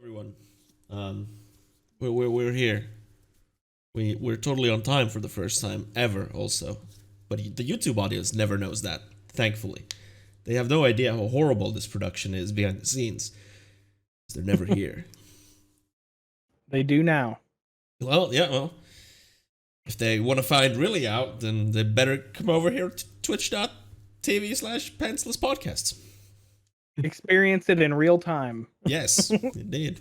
Everyone. We're here. We're totally on time for the first time ever. Also, but the YouTube audience never knows that. Thankfully, they have no idea how horrible this production is behind the scenes. They're never here. They do now. Well, yeah. Well, if they want to find really out, then they better come over here to twitch.tv/Pantsless Podcast. Experience it in real time. Yes, indeed.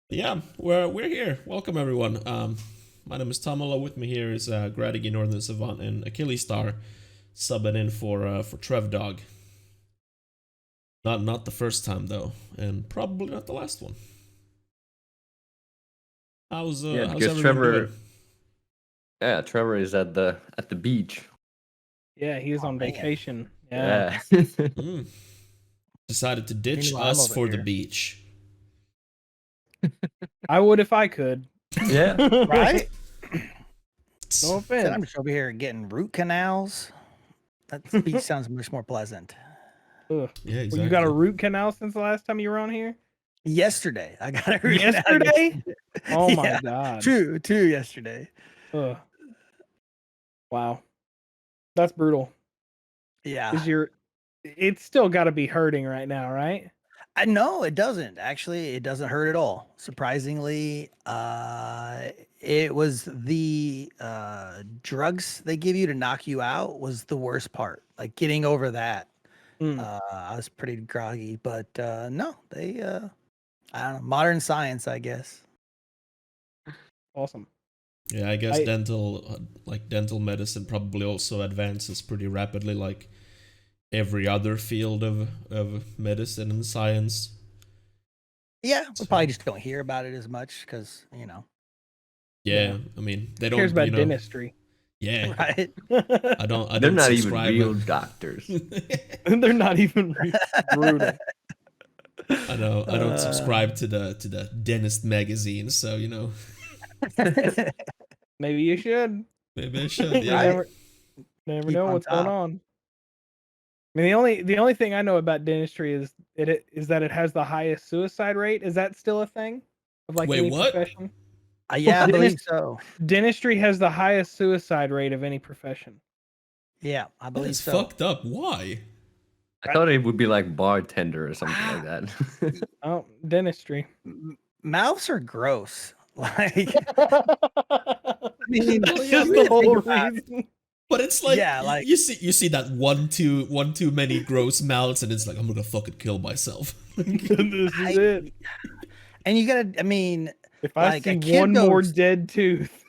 Yeah, we're here. Welcome everyone. My name is Tamala. With me here is Gradigi Northern Savant and Achilles Star, subbing in for Trev Dog. Not the first time though, and probably not the last one. How's everyone doing? Yeah, Trevor is at the beach. Yeah, he was on man. vacation. Yeah. Decided to ditch Meanwhile, I'm us over for the here. beach. I would if I could. Yeah. Right? No Said, I'm offense. just over here getting root canals. That beach sounds much more pleasant. Ugh. Yeah, exactly. Well, you got a root canal since the last time you were on here? Yesterday, I got a root canal Yesterday? Oh my Yeah. god. Two yesterday. Ugh. Wow. That's brutal. Yeah. It's still got to be hurting right now, right? I know it doesn't. Actually, it doesn't hurt at all. Surprisingly, it was the drugs they give you to knock you out was the worst part. Like getting over that. Mm. I was pretty groggy, but no, they I don't know, modern science, I guess. Awesome. Yeah, I guess dental medicine probably also advances pretty rapidly, like every other field of medicine and science. Yeah, we probably just don't hear about it as much because Yeah, Yeah. I mean they Who don't. cares about dentistry? Yeah, right. I don't. They're not even subscribe. real doctors. They're not even brutal. I know. I don't subscribe to the dentist magazine, so Maybe you should. maybe I should. You Yeah. Right. never Keep know on what's going top. on. I mean, the only thing I know about dentistry is that it has the highest suicide rate. Is that still a thing? Of like Wait, any what? profession? Yeah, I believe so. Dentistry has the highest suicide rate of any profession. Yeah, I That believe is so. fucked up. Why? I thought it would be like bartender or something like that. Oh, dentistry. Mouths are gross. Like, I mean, That's well, yeah, just really the whole think about reason. But it's like, Yeah, like- you see that one too many gross mouths, and it's like I'm gonna fucking kill myself. This is it. and you gotta. I mean, If I like, a see kid one more goes- dead tooth.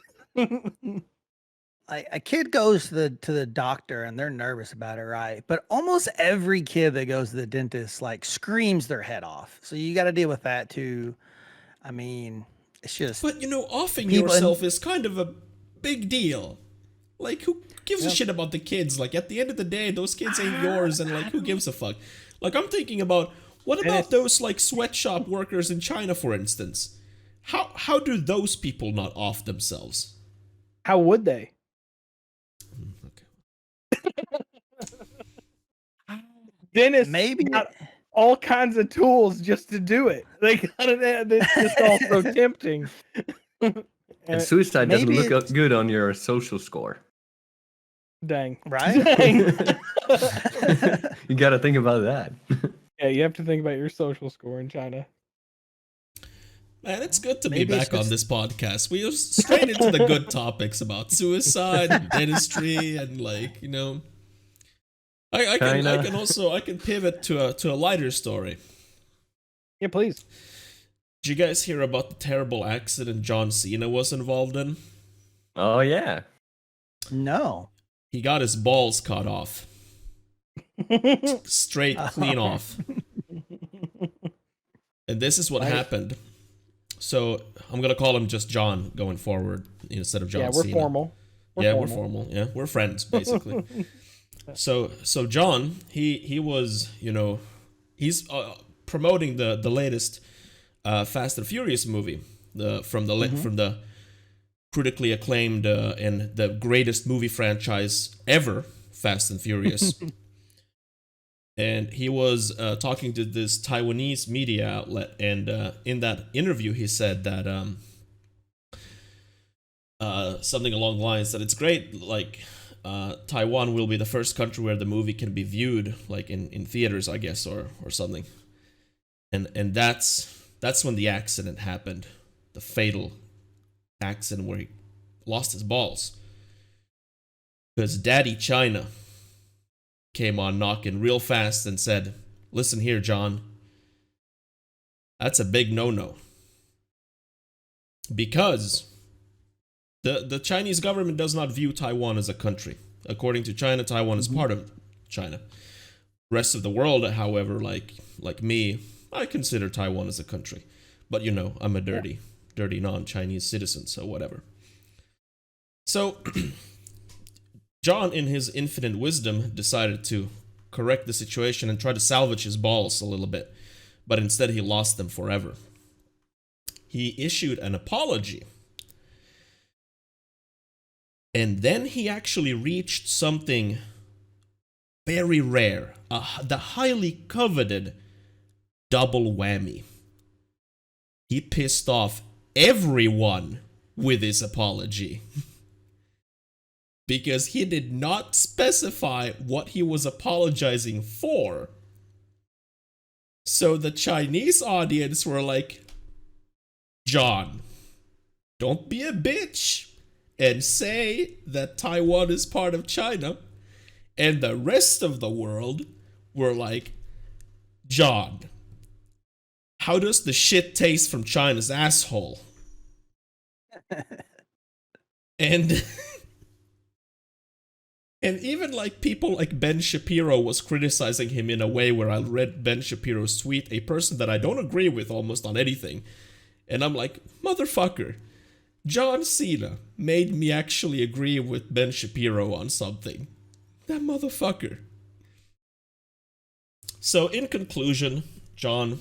like a kid goes to the doctor and they're nervous about it, right? But almost every kid that goes to the dentist like screams their head off. So you got to deal with that too. I mean, it's just. But offing People- yourself is kind of a big deal. Like, who gives a shit about the kids? Like, at the end of the day, those kids ain't yours, and like, who gives a fuck? Like, I'm thinking about what about those like sweatshop workers in China, for instance? How do those people not off themselves? How would they? Dentists Maybe- got all kinds of tools just to do it. They got it. It's just all so tempting. And suicide doesn't maybe look it's- good on your social score. Dang. Right? Dang. You got to think about that. Yeah, you have to think about your social score in China. Man, it's good to Maybe be it's back on just- this podcast. We are straight into the good topics about suicide and dentistry, and like I can pivot to a lighter story. Yeah, please. Did you guys hear about the terrible accident John Cena was involved in? Oh yeah. No. He got his balls cut off. Straight clean off. And this is what happened. So I'm gonna call him just John going forward instead of John Yeah, we're Cena. formal. We're formal. Yeah, we're friends basically. So John, he was he's promoting the latest Fast and Furious movie, from the critically acclaimed and the greatest movie franchise ever, Fast and Furious. And he was talking to this Taiwanese media outlet, and in that interview, he said that something along the lines that it's great, like Taiwan will be the first country where the movie can be viewed, like in theaters, I guess, or something. And that's when the accident happened, the fatal accident where he lost his balls, because Daddy China came on knocking real fast and said, "Listen here, John, that's a big no-no, because the Chinese government does not view Taiwan as a country. According to China, Taiwan is part of China. Rest of the world, however, like me, I consider Taiwan as a country. But you know, I'm a dirty non-Chinese citizen, so whatever." So John, in his infinite wisdom, decided to correct the situation and try to salvage his balls a little bit, but instead he lost them forever. He issued an apology, and then he actually reached something very rare, the highly coveted double whammy. He pissed off everyone with his apology. Because he did not specify what he was apologizing for. So the Chinese audience were like, "John, don't be a bitch and say that Taiwan is part of China." And the rest of the world were like, "John, how does the shit taste from China's asshole?" And even like people like Ben Shapiro was criticizing him in a way where I read Ben Shapiro's tweet, a person that I don't agree with almost on anything. And I'm like, motherfucker, John Cena made me actually agree with Ben Shapiro on something. That motherfucker. So in conclusion, John,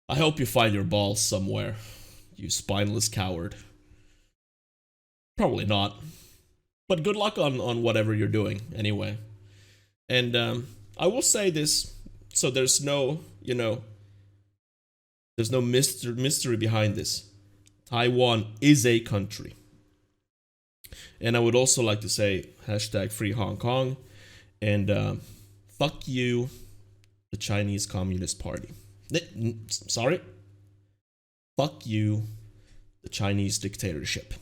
I hope you find your balls somewhere, you spineless coward. Probably not. But good luck on whatever you're doing, anyway. And I will say this, so there's no, there's no mystery behind this. Taiwan is a country. And I would also like to say, #free Hong Kong, and fuck you, the Chinese Communist Party. Sorry? Fuck you, the Chinese dictatorship.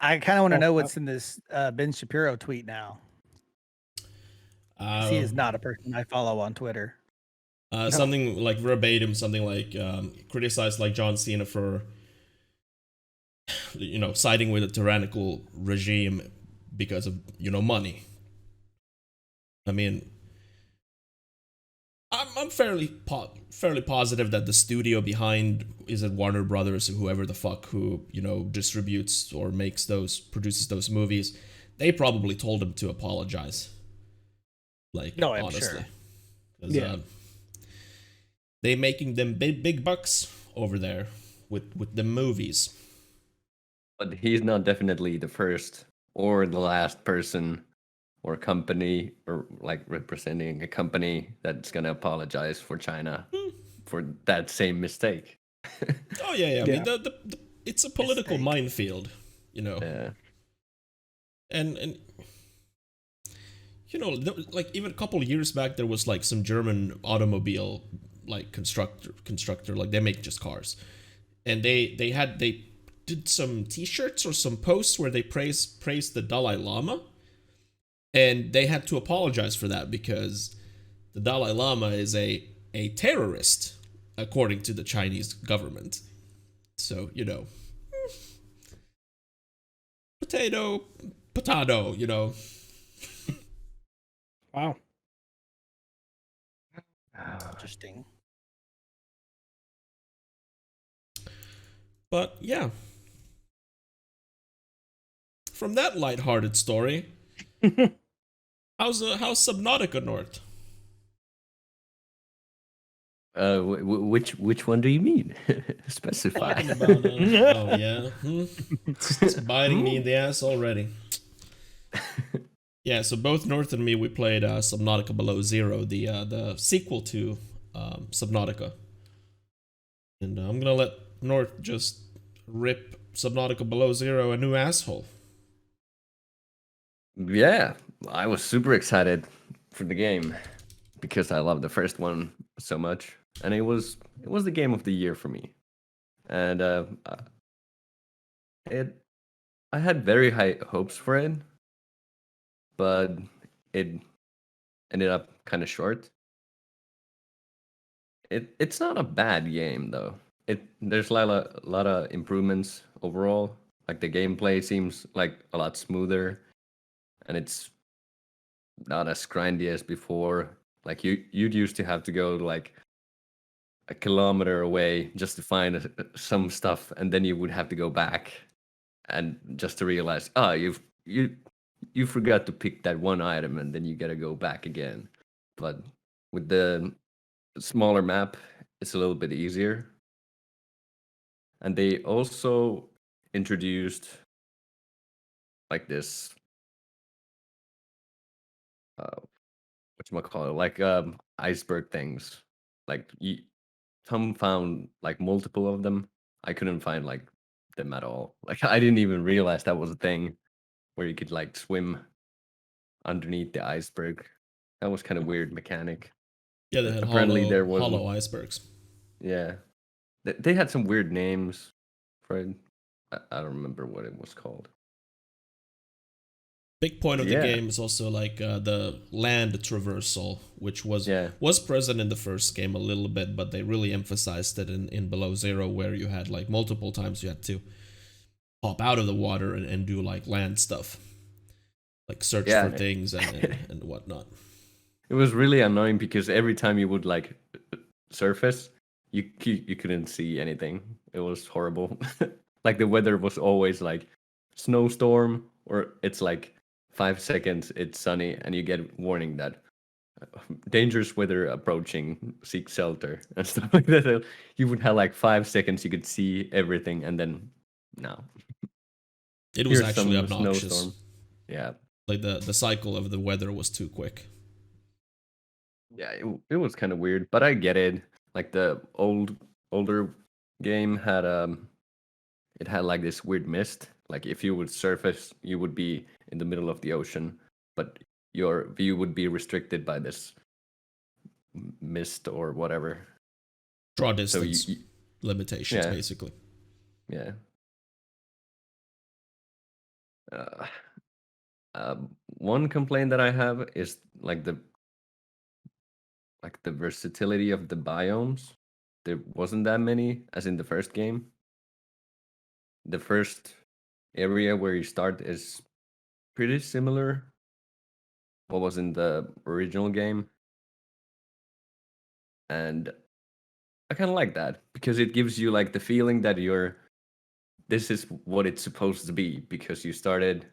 I kind of want to know what's in this Ben Shapiro tweet now. He is not a person I follow on Twitter. Something like verbatim, something like criticized like John Cena for, siding with a tyrannical regime because of, money. I mean, I'm fairly positive that the studio behind, is it Warner Brothers or whoever the fuck who distributes or produces those movies, they probably told him to apologize. Like, no, I'm honestly, sure. Yeah. They making them big bucks over there with the movies. But he's not definitely the first or the last person or company, or like representing a company that's gonna apologize for China for that same mistake. Oh yeah. I mean, the it's a political minefield, Yeah. And like even a couple of years back, there was like some German automobile like constructor, like they make just cars, and they did some T-shirts or some posts where they praised the Dalai Lama. And they had to apologize for that because the Dalai Lama is a terrorist, according to the Chinese government. So, potato, Wow. Interesting. But, yeah. From that lighthearted story... How's Subnautica North? Which one do you mean? Specify. Oh yeah, it's biting me in the ass already. Yeah, so both North and me, we played Subnautica Below Zero, the sequel to Subnautica. And I'm gonna let North just rip Subnautica Below Zero a new asshole. Yeah, I was super excited for the game because I loved the first one so much, and it was the game of the year for me. And it I had very high hopes for it, but it ended up kind of short. It's not a bad game though. There's a lot of improvements overall. Like the gameplay seems like a lot smoother, and it's not as grindy as before. Like you'd used to have to go like a kilometer away just to find some stuff, and then you would have to go back and just to realize, you forgot to pick that one item, and then you gotta go back again. But with the smaller map, it's a little bit easier. And they also introduced like this whatchamacallit, like iceberg things. Like Tom found like multiple of them. I couldn't find like them at all. Like I didn't even realize that was a thing where you could like swim underneath the iceberg. That was kind of weird mechanic. Yeah, they had Apparently there hollow wasn't. icebergs. Yeah, they had some weird names for it. I don't remember what it was called. Big point of the Yeah, game is also like the land traversal, which yeah, was present in the first game a little bit, but they really emphasized it in Below Zero, where you had like multiple times you had to hop out of the water and do like land stuff, like search for yeah. things and whatnot. It was really annoying because every time you would like surface, you couldn't see anything. It was horrible. Like the weather was always like snowstorm, or it's like 5 seconds it's sunny, and you get warning that dangerous weather approaching, seek shelter and stuff like that. So you would have like 5 seconds, you could see everything, and then no, It was here's actually some obnoxious. snowstorm. Yeah, Like the cycle of the weather was too quick. yeah, it was kind of weird, but I get it. Like the older game had it had like this weird mist. Like if you would surface, you would be in the middle of the ocean, but your view would be restricted by this mist or whatever. Draw So distance limitations, yeah, basically. yeah. Uh, One complaint that I have is like the versatility of the biomes. There wasn't that many as in the first game. The first area where you start is pretty similar what was in the original game, and I kind of like that because it gives you like the feeling that this is what it's supposed to be, because you started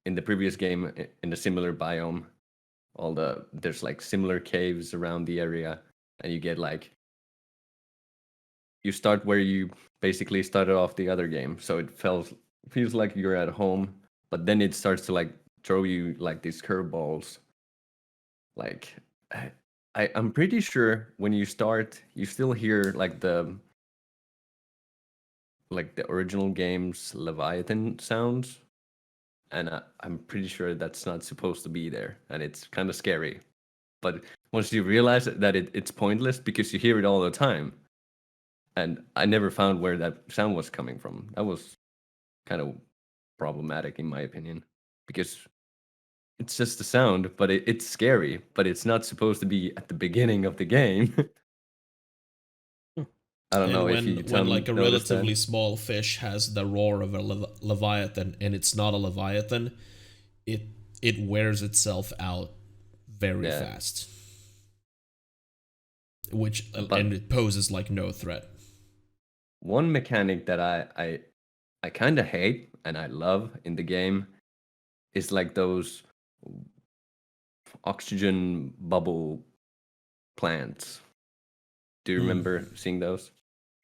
in the previous game in a similar biome. There's like similar caves around the area, and you get like you start where you basically started off the other game, so it feels like you're at home, but then it starts to like throw you like these curveballs. Like I'm pretty sure when you start, you still hear like the original game's Leviathan sounds, and I'm pretty sure that's not supposed to be there, and it's kind of scary. But once you realize that it's pointless because you hear it all the time, and I never found where that sound was coming from. That was kind of problematic in my opinion, because it's just a sound, but it's scary, but it's not supposed to be at the beginning of the game. I don't And know if when you when like a noticed that. relatively small fish has the roar of a leviathan and it's not a leviathan, it it wears itself out very Yeah, fast, which and but it poses like no threat. one mechanic that I kind of hate and I love in the game is like those oxygen bubble plants. Do you Hmm. remember seeing those?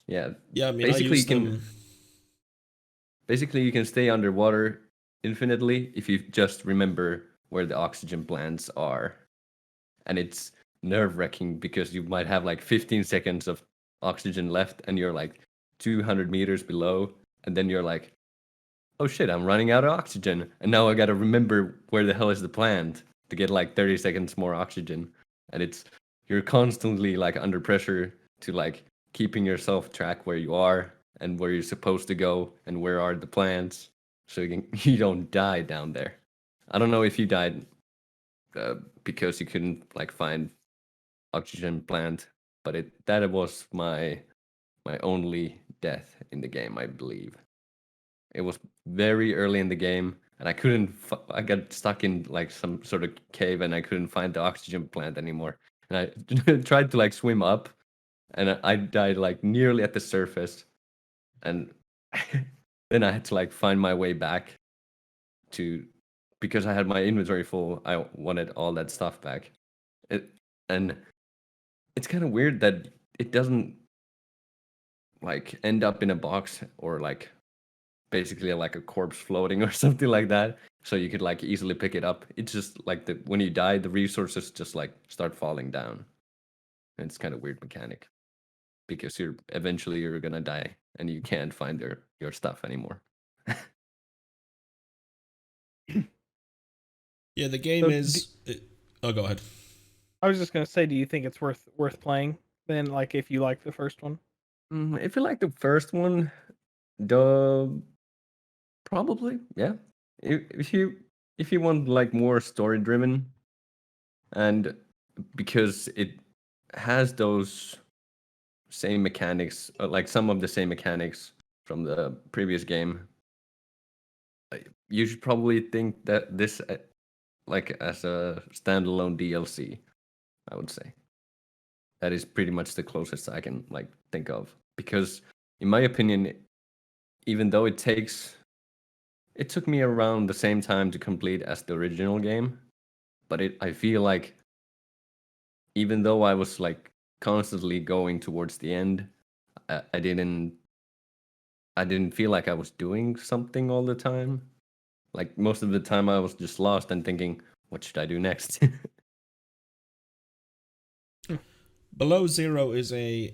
Yeah. Yeah, I mean, I Basically, you use can them. basically you can stay underwater infinitely if you just remember where the oxygen plants are. And it's nerve-wracking because you might have like 15 seconds of oxygen left and you're like 200 meters below, and then you're like, oh shit, I'm running out of oxygen, and now I gotta remember where the hell is the plant to get like 30 seconds more oxygen. And you're constantly like under pressure to like keeping yourself track where you are and where you're supposed to go and where are the plants, so you don't die down there. I don't know if you died because you couldn't like find oxygen plant, but that was my only death in the game, I believe. It was very early in the game, and I couldn't. I got stuck in like some sort of cave, and I couldn't find the oxygen plant anymore. And I tried to like swim up, and I died like nearly at the surface, and then I had to like find my way back to, because I had my inventory full. I wanted all that stuff back, and it's kind of weird that it doesn't like end up in a box or like basically like a corpse floating or something like that, so you could like easily pick it up. It's just like when you die, the resources just like start falling down. And it's kind of weird mechanic because you're gonna die and you can't find your stuff anymore. Yeah, the game So is. Oh, go ahead. I was just gonna say, do you think it's worth playing? Then, like, if you like the first one. If you like the first one, probably, yeah. If you want like more story driven, and because it has those same mechanics, like some of the same mechanics from the previous game, you should probably think that this like as a standalone DLC, I would say. That is pretty much the closest I can like think of, because in my opinion, even though it took me around the same time to complete as the original game, but I feel like even though I was like constantly going towards the end, I didn't feel like I was doing something all the time. Like most of the time I was just lost and thinking, what should I do next? Below Zero is a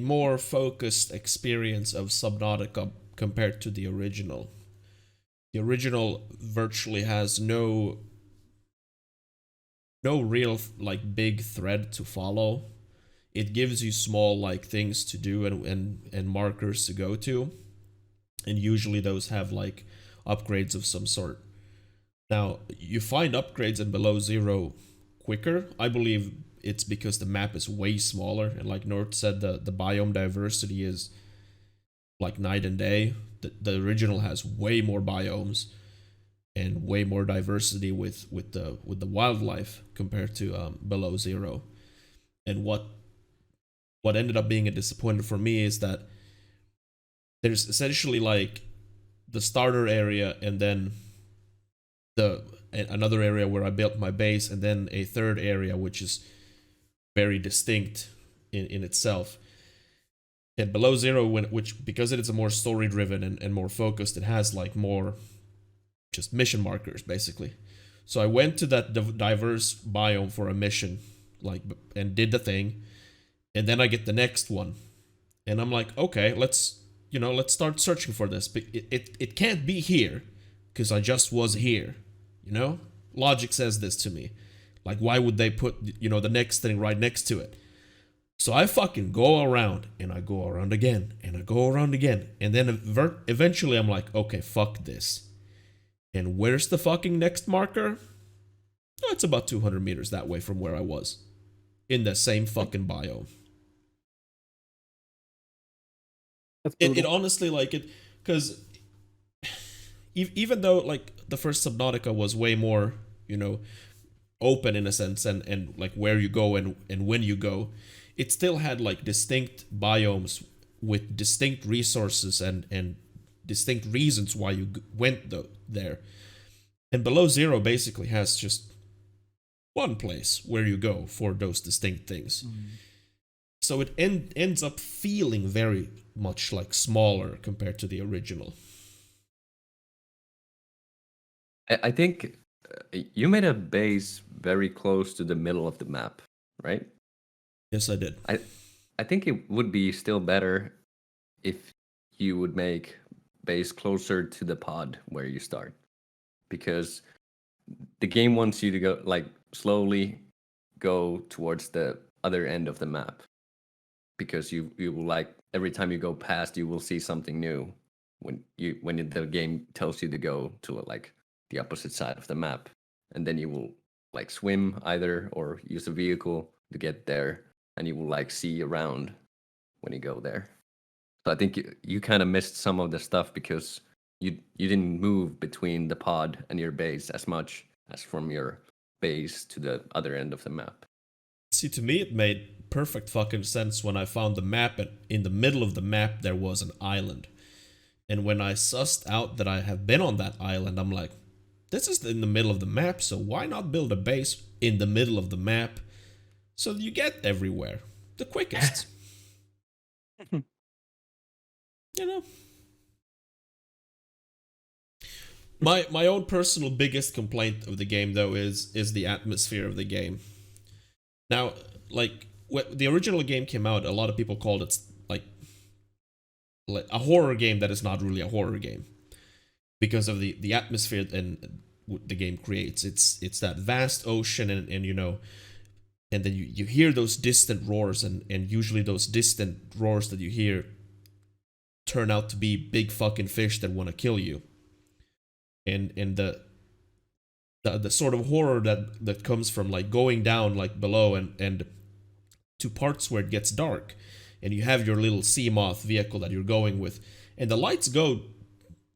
more focused experience of Subnautica compared to the original. The original virtually has no real like big thread to follow. It gives you small like things to do and markers to go to, and usually those have like upgrades of some sort. Now, you find upgrades in Below Zero quicker. I believe it's because the map is way smaller, and like North said, the biome diversity is like night and day. The original has way more biomes and way more diversity with the wildlife compared to Below Zero. And what ended up being a disappointment for me is that there's essentially like the starter area, and then another area where I built my base, and then a third area which is very distinct in itself. And Below Zero, which because it is a more story driven and more focused, it has like more just mission markers basically. So I went to that diverse biome for a mission, like, and did the thing, and then I get the next one, and I'm like, okay, let's start searching for this. But it can't be here because I just was here. Logic says this to me. Like, why would they put the next thing right next to it? So I fucking go around, and I go around again, and I go around again, and then eventually I'm like, okay, fuck this. And where's the fucking next marker? Oh, it's about 200 meters that way from where I was, in the same fucking biome. It honestly, like, it, because even though like the first Subnautica was way more open in a sense, and like where you go and when you go, it still had like distinct biomes with distinct resources and distinct reasons why you went there. And Below Zero basically has just one place where you go for those distinct things. So it ends up feeling very much like smaller compared to the original. I think you made a base very close to the middle of the map, right? Yes, I did. I think it would be still better if you would make base closer to the pod where you start, because the game wants you to go like slowly go towards the other end of the map, because you will like every time you go past you will see something new when the game tells you to go to like the opposite side of the map, and then you will like swim either or use a vehicle to get there, and you will like see around when you go there. So I think you kind of missed some of the stuff because you didn't move between the pod and your base as much as from your base to the other end of the map. See, to me, it made perfect fucking sense when I found the map, and in the middle of the map there was an island. And when I sussed out that I have been on that island, I'm like, this is in the middle of the map, so why not build a base in the middle of the map so you get everywhere the quickest? You know? My own personal biggest complaint of the game, though, is the atmosphere of the game. Now, like, when the original game came out, a lot of people called it like a horror game that is not really a horror game because of the atmosphere and the game creates. It's that vast ocean, and you know, and then you hear those distant roars, and usually those distant roars that you hear turn out to be big fucking fish that want to kill you. And the sort of horror that comes from like going down like below and to parts where it gets dark, and you have your little sea moth vehicle that you're going with, and the lights go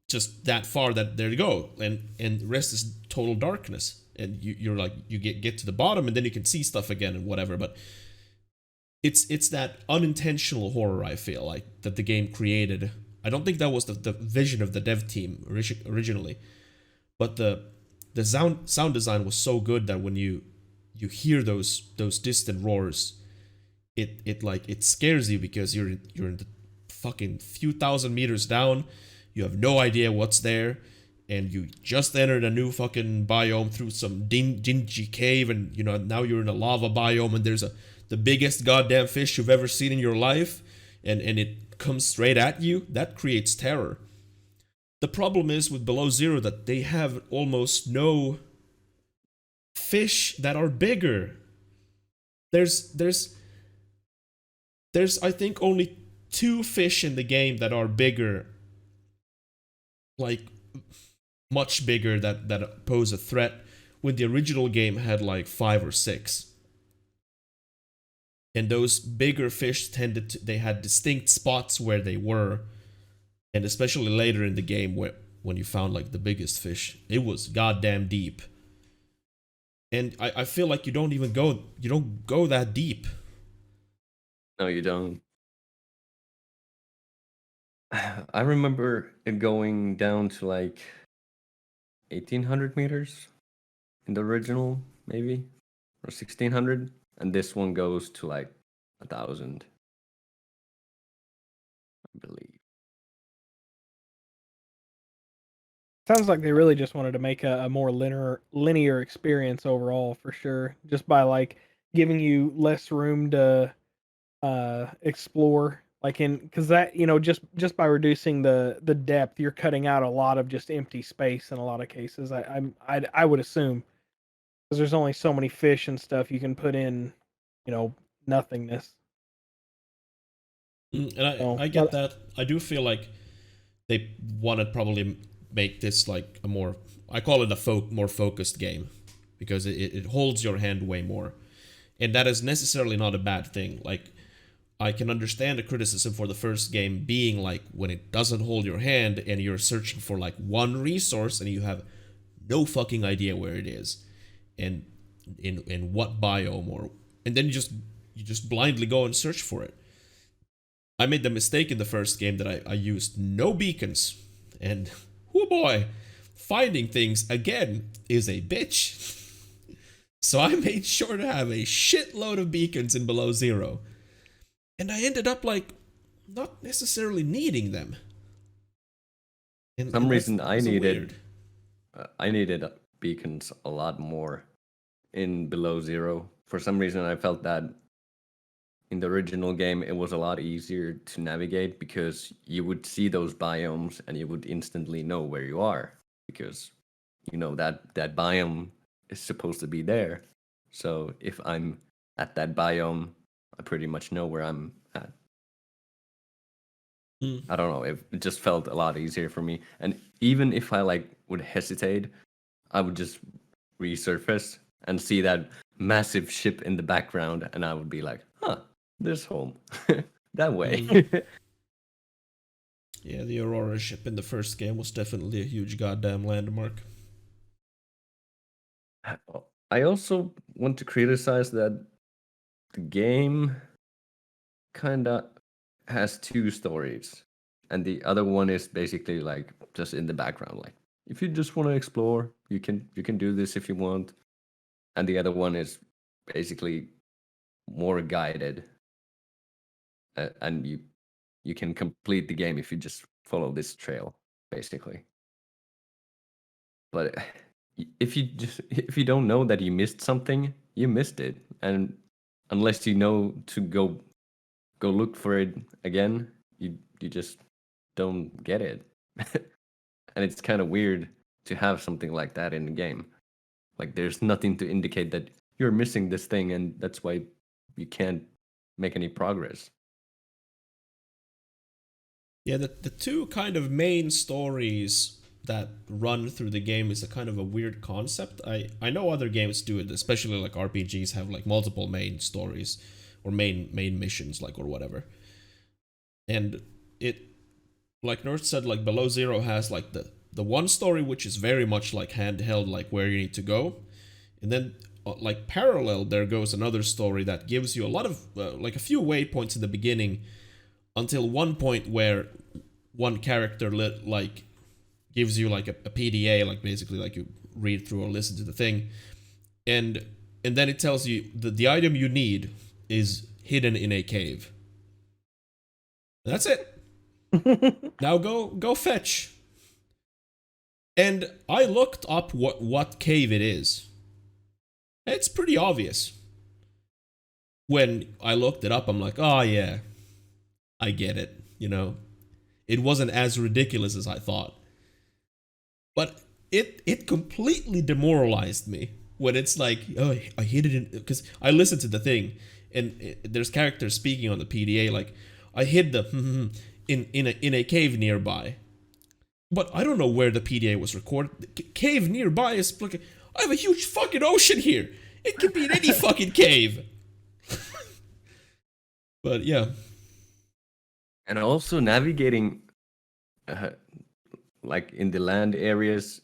just that far that there you go, and the rest is total darkness, and you're like you get to the bottom, and then you can see stuff again and whatever. But it's that unintentional horror, I feel like, that the game created. I don't think that was the vision of the dev team originally, but the sound design was so good that when you hear those distant roars, it scares you, because you're in the fucking few thousand meters down. You have no idea what's there, and you just entered a new fucking biome through some dingy cave, and you know now you're in a lava biome, and there's the biggest goddamn fish you've ever seen in your life, and it comes straight at you. That creates terror. The problem is with Below Zero that they have almost no fish that are bigger. There's I think only 2 fish in the game that are bigger, like much bigger, that pose a threat, when the original game had like 5 or 6. And those bigger fish they had distinct spots where they were, and especially later in the game when you found like the biggest fish, it was goddamn deep. And I feel like you don't go that deep. No, you don't. I remember it going down to like 1,800 meters in the original, maybe, or 1,600, and this one goes to like 1,000, I believe. Sounds like they really just wanted to make a more linear experience overall, for sure, just by like giving you less room to explore, like because that, you know, just by reducing the depth, you're cutting out a lot of just empty space in a lot of cases. I would assume, because there's only so many fish and stuff you can put in, you know, nothingness. And I get that. I do feel like they wanted probably make this like a more, I call it a more focused game, because it holds your hand way more, and that is necessarily not a bad thing. Like, I can understand the criticism for the first game being like when it doesn't hold your hand and you're searching for like one resource and you have no fucking idea where it is and in what biome, and then you just blindly go and search for it. I made the mistake in the first game that I used no beacons, and oh boy, finding things again is a bitch. So I made sure to have a shitload of beacons in Below Zero, and I ended up like not necessarily needing them. For some reason I needed I needed beacons a lot more in Below Zero. For some reason, I felt that in the original game, it was a lot easier to navigate because you would see those biomes and you would instantly know where you are because you know that biome is supposed to be there. So if I'm at that biome, I pretty much know where I'm at. I don't know. It just felt a lot easier for me. And even if I like would hesitate, I would just resurface and see that massive ship in the background, and I would be like, "Huh, there's home." That way. Yeah, the Aurora ship in the first game was definitely a huge goddamn landmark. I also want to criticize that the game kind of has two stories, and the other one is basically like just in the background. Like, if you just want to explore, you can do this if you want, and the other one is basically more guided, and you can complete the game if you just follow this trail, basically. But if you don't know that you missed something, you missed it, and unless you know to go look for it again, you just don't get it. And it's kind of weird to have something like that in the game. Like there's nothing to indicate that you're missing this thing, and that's why you can't make any progress. Yeah, the two kind of main stories that run through the game is a kind of a weird concept. I know other games do it, especially like RPGs have like multiple main stories or main missions, like, or whatever. And it, like Nerd said, like Below Zero has like the one story which is very much like handheld, like where you need to go, and then like parallel there goes another story that gives you a lot of like a few waypoints in the beginning until one point where one character like gives you like a PDA, like basically like you read through or listen to the thing, and then it tells you that the item you need is hidden in a cave. That's it. Now go fetch. And I looked up what cave it is. It's pretty obvious. When I looked it up, I'm like, oh yeah, I get it. You know, it wasn't as ridiculous as I thought. But it completely demoralized me when it's like, oh, I hid it in, because I listened to the thing, and there's characters speaking on the PDA like, I hid the in a cave nearby. But I don't know where the PDA was recorded. Cave nearby is like, I have a huge fucking ocean here. It could be in any fucking cave. But yeah. And also navigating like in the land areas,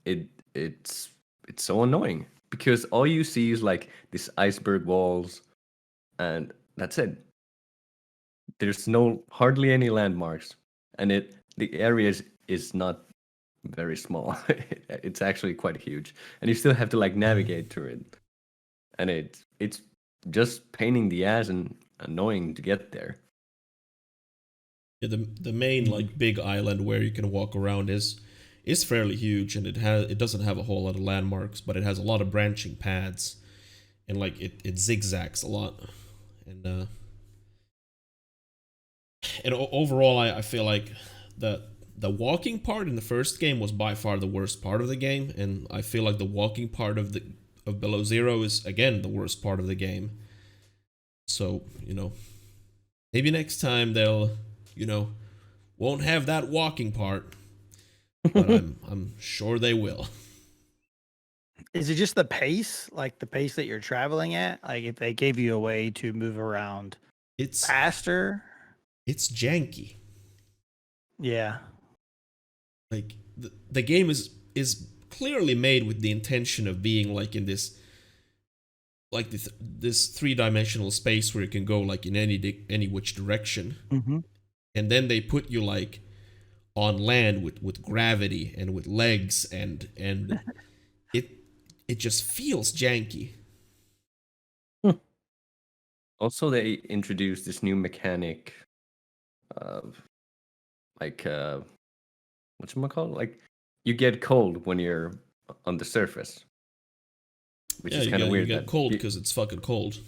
it's so annoying because all you see is like these iceberg walls, and that's it. There's hardly any landmarks, and the area is not very small. It's actually quite huge, and you still have to like navigate through it, and it's just paining the ass and annoying to get there. Yeah, the main like big island where you can walk around is fairly huge, and it doesn't have a whole lot of landmarks, but it has a lot of branching paths, and like it zigzags a lot, and overall I feel like the walking part in the first game was by far the worst part of the game, and I feel like the walking part of Below Zero is again the worst part of the game. So, you know, maybe next time they'll, you know, won't have that walking part, but I'm sure they will. Is it just the pace, like the pace that you're traveling at? Like if they gave you a way to move around faster? It's janky. Yeah. Like the game is clearly made with the intention of being like in this like this 3-dimensional space where you can go like in any which direction. Mm-hmm. And then they put you like on land with gravity and with legs, and it just feels janky. Also, they introduced this new mechanic of like whatchamacallit? Like you get cold when you're on the surface, which is kind of weird. You get cold because it's fucking cold.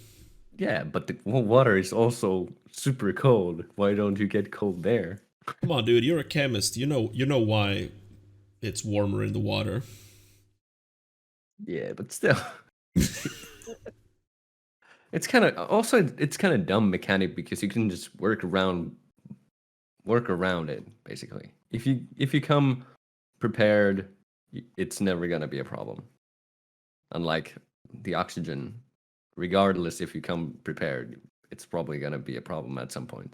Yeah, but the water is also super cold. Why don't you get cold there? Come on, dude, you're a chemist. You know why it's warmer in the water. Yeah, but still. It's kind of dumb mechanic because you can just work around it basically. If you come prepared, it's never gonna be a problem. Unlike the oxygen, regardless if you come prepared, it's probably gonna be a problem at some point.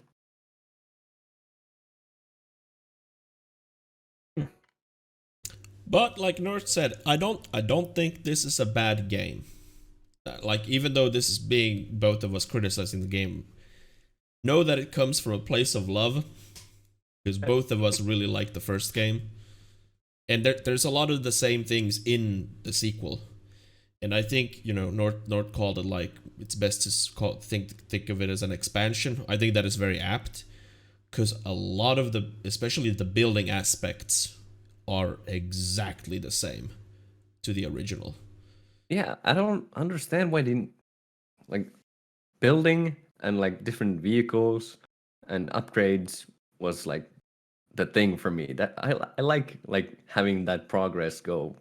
But like Nord said, I don't think this is a bad game. Like, even though this is being both of us criticizing the game, know that it comes from a place of love, because both of us really like the first game, and there's a lot of the same things in the sequel. And I think, Nord called it like it's best to think of it as an expansion. I think that is very apt, because a lot of especially the building aspects are exactly the same to the original. Yeah, I don't understand why didn't like building and like different vehicles and upgrades was like the thing for me. That I like having that progress go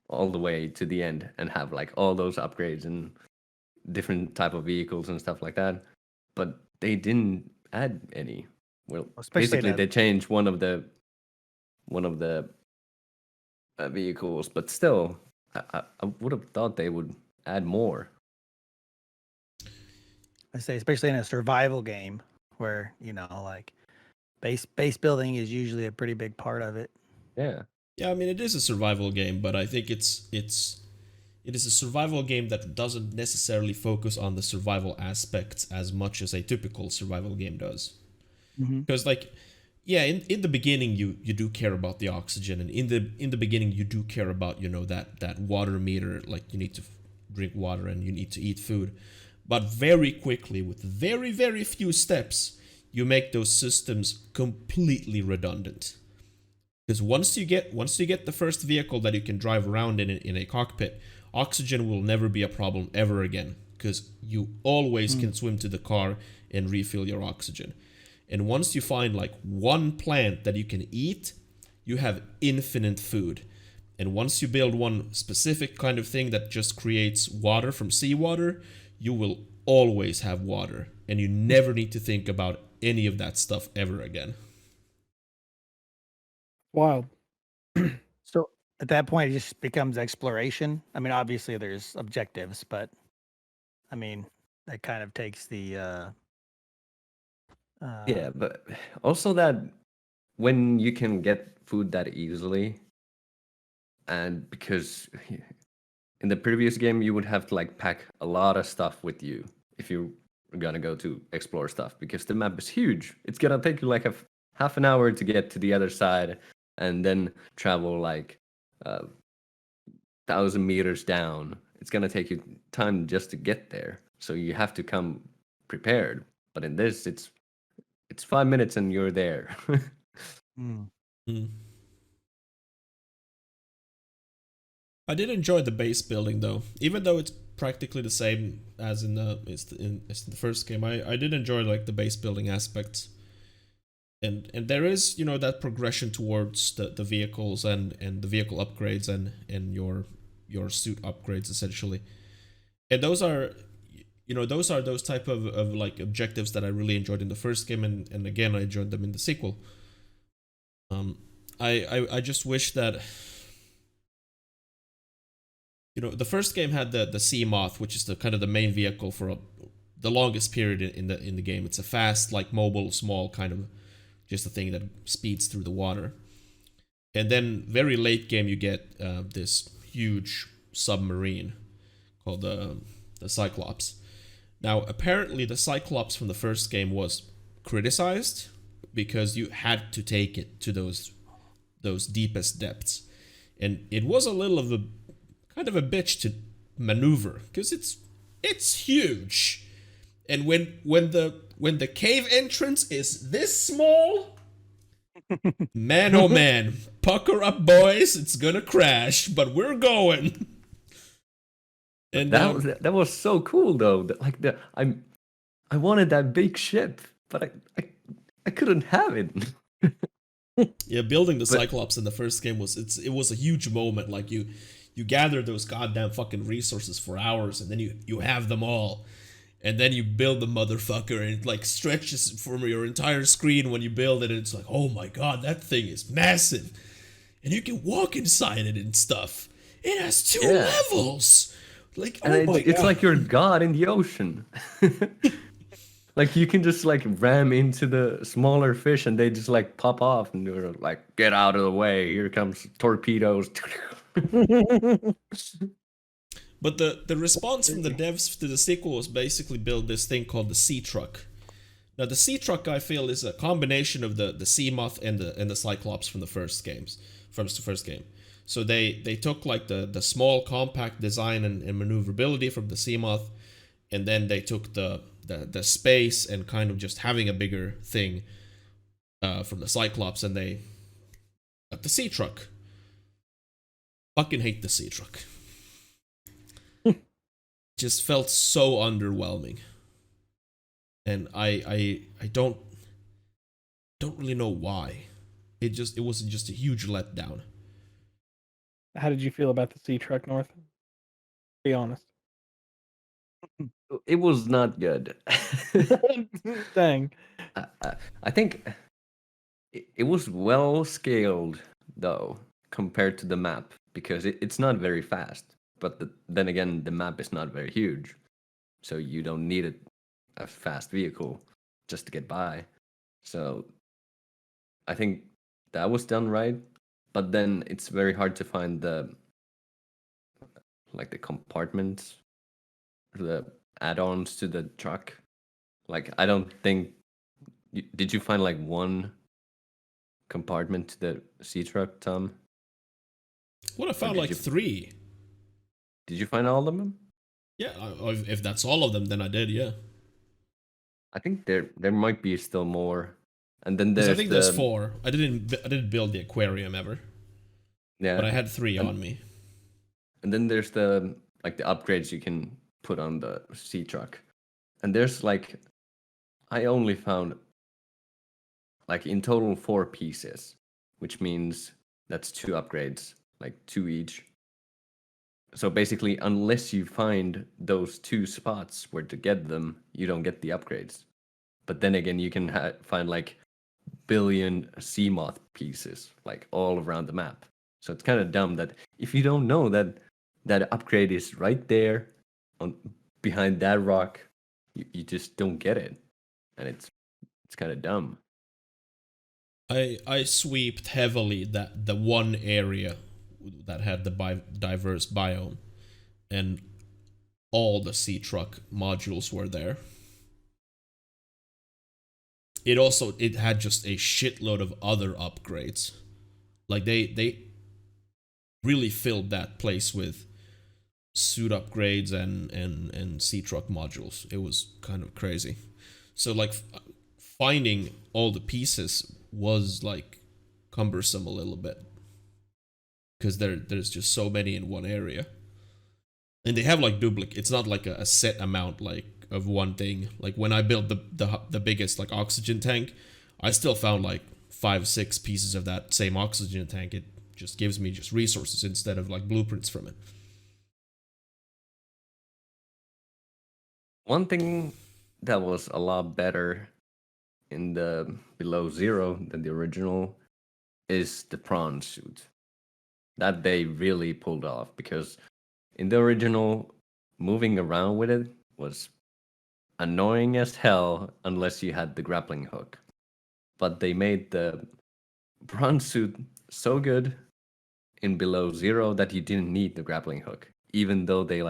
all the way to the end and have like all those upgrades and different type of vehicles and stuff like that. But they didn't add any. Well, basically they changed one of the vehicles, but still, I would have thought they would add more. I say, especially in a survival game where, like base building is usually a pretty big part of it. Yeah. Yeah, I mean, it is a survival game, but I think it is a survival game that doesn't necessarily focus on the survival aspects as much as a typical survival game does. Because in the beginning you do care about the oxygen, and in the beginning you do care about that water meter, like you need to drink water and you need to eat food. But very quickly, with very, very few steps, you make those systems completely redundant. Because once you get the first vehicle that you can drive around in a cockpit, oxygen will never be a problem ever again, because you always can swim to the car and refill your oxygen. And once you find like one plant that you can eat, you have infinite food. And once you build one specific kind of thing that just creates water from seawater, you will always have water. And you never need to think about any of that stuff ever again. Wild. So at that point, it just becomes exploration. I mean, obviously there's objectives, but I mean, that kind of takes the... yeah, but also that when you can get food that easily, and because in the previous game you would have to like pack a lot of stuff with you if you were gonna go to explore stuff, because the map is huge. It's gonna take you like half an hour to get to the other side, and then travel like 1,000 meters down. It's gonna take you time just to get there, so you have to come prepared. But in this, it's 5 minutes and you're there. I did enjoy the base building though, even though it's practically the same as in the first game. I did enjoy like the base building aspects, and there is that progression towards the vehicles and the vehicle upgrades and your suit upgrades essentially, and those are those type of like objectives that I really enjoyed in the first game, and again I enjoyed them in the sequel. I just wish that the first game had the sea moth, which is the kind of the main vehicle for the longest period in the game. It's a fast, like mobile, small kind of just a thing that speeds through the water. And then very late game you get this huge submarine called the Cyclops. Now, apparently the Cyclops from the first game was criticized because you had to take it to those deepest depths. And it was a little of a kind of a bitch to maneuver, because it's huge. And when the cave entrance is this small, Man, oh man, pucker up, boys. It's gonna crash, but we're going. And that was so cool though. I wanted that big ship, but I couldn't have it. yeah, building the Cyclops in the first game was it was a huge moment. Like you gather those goddamn fucking resources for hours, and then you have them all, and then you build the motherfucker, and it like stretches from your entire screen when you build it, and it's like, oh my god, that thing is massive, and you can walk inside it and stuff. It has 2 levels. Like, and it's like you're God in the ocean. Like you can just like ram into the smaller fish and they just like pop off and you're like, get out of the way. Here comes torpedoes. But the response from the devs to the sequel was basically build this thing called the Sea Truck. Now the Sea Truck, I feel, is a combination of the Sea Moth and the Cyclops from the first game. So they took like the small compact design and maneuverability from the Sea Moth, and then they took the space and kind of just having a bigger thing from the Cyclops, and they got the Sea Truck. Fucking hate the Sea Truck. Just felt so underwhelming, and I don't really know why. It was just a huge letdown. How did you feel about the Sea Truck, North? Be honest. It was not good. Dang. I think it was well scaled though compared to the map, because it's not very fast. But then again, the map is not very huge, so you don't need a fast vehicle just to get by. So I think that was done right. But then it's very hard to find the compartments, the add-ons to the truck. Like, I don't think... Did you find like one compartment to the Sea Truck, Tom? What, I found like 3. Did you find all of them? Yeah, if that's all of them, then I did, yeah. I think there might be still more. And then there's there's 4. I didn't build the aquarium ever. Yeah. But I had 3 on me. And then there's the upgrades you can put on the Sea Truck. And there's I only found in total 4 pieces, which means that's 2 upgrades, 2 each. So basically, unless you find those 2 spots where to get them, you don't get the upgrades. But then again, you can find billion sea moth pieces all around the map. So it's kind of dumb that if you don't know that upgrade is right there behind that rock, you just don't get it, and it's kind of dumb. I sweeped heavily the one area that had the diverse biome, and all the Sea Truck modules were there. It had just a shitload of other upgrades. They really filled that place with suit upgrades and Sea Truck modules. It was kind of crazy. So finding all the pieces was cumbersome a little bit, because there's just so many in one area, and they have duplicate. It's not a set amount of one thing. When I built the biggest oxygen tank, I still found 5-6 pieces of that same oxygen tank. It just gives me just resources instead of blueprints from it. One thing that was a lot better in the Below Zero than the original is the prawn suit. That they really pulled off, because in the original, moving around with it was annoying as hell unless you had the grappling hook. But they made the prawn suit so good in Below Zero that you didn't need the grappling hook, even though they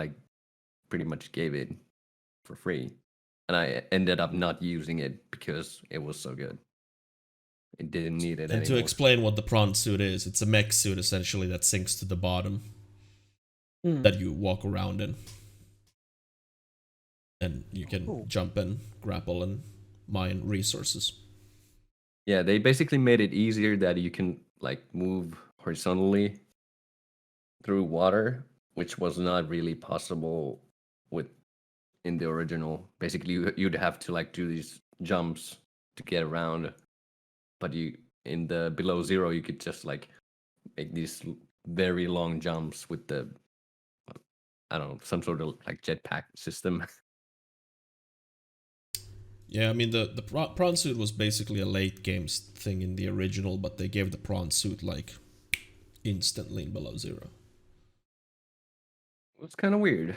pretty much gave it for free. And I ended up not using it because it was so good. It didn't need it anymore. And to explain what the prawn suit is, it's a mech suit essentially that sinks to the bottom that you walk around in. And you can jump and grapple and mine resources. Yeah, they basically made it easier that you can like move horizontally through water, which was not really possible with in the original. Basically, you'd have to like do these jumps to get around, but you in the below zero you could just like make these very long jumps with the I don't know, some sort of like jetpack system. Yeah, I mean the prawn suit was basically a late games thing in the original, but they gave the prawn suit like instantly in below zero. It was kind of weird.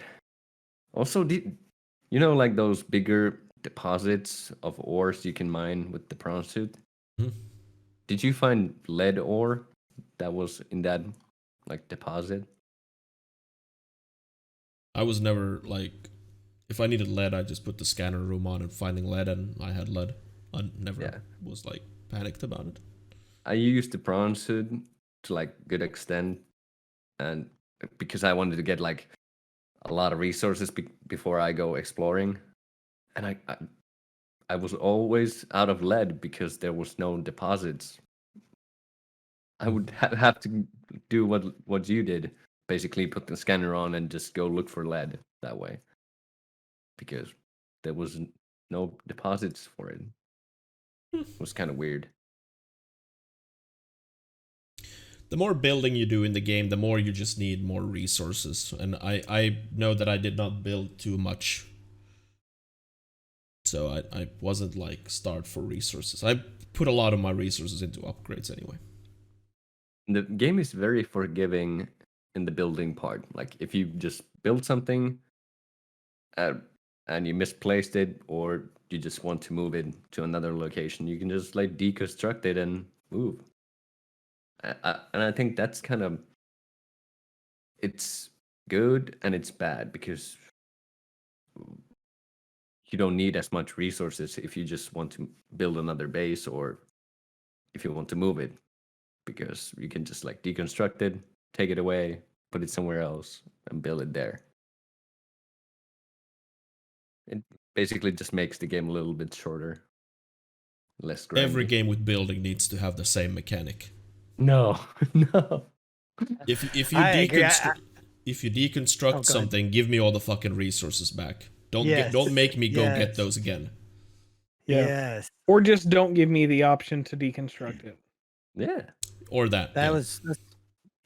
Also, you know, like those bigger deposits of ores you can mine with the prawn suit? Hmm. Did you find lead ore that was in that like deposit? I was never like, if I needed lead, I just put the scanner room on and finding lead, and I had lead. I never was like panicked about it. I used the prawn suit to like good extent, and because I wanted to get like a lot of resources before I go exploring, and I was always out of lead because there was no deposits. I would have to do what you did, basically put the scanner on and just go look for lead that way, because there was no deposits for it. It was kind of weird. The more building you do in the game, the more you just need more resources. And I know that I did not build too much. So I wasn't like starved for resources. I put a lot of my resources into upgrades anyway. The game is very forgiving in the building part. Like if you just build something and you misplaced it, or you just want to move it to another location, you can just like deconstruct it and move. And I think that's kind of, it's good and it's bad because you don't need as much resources if you just want to build another base or if you want to move it, because you can just like deconstruct it, take it away, put it somewhere else, and build it there. It basically just makes the game a little bit shorter, less grindy. Every game with building needs to have the same mechanic. No, no. If you I agree. if you deconstruct something, give me all the fucking resources back. Don't make me go get those again. Yeah. Yes. Or just don't give me the option to deconstruct it. Yeah. Or that. That yeah. was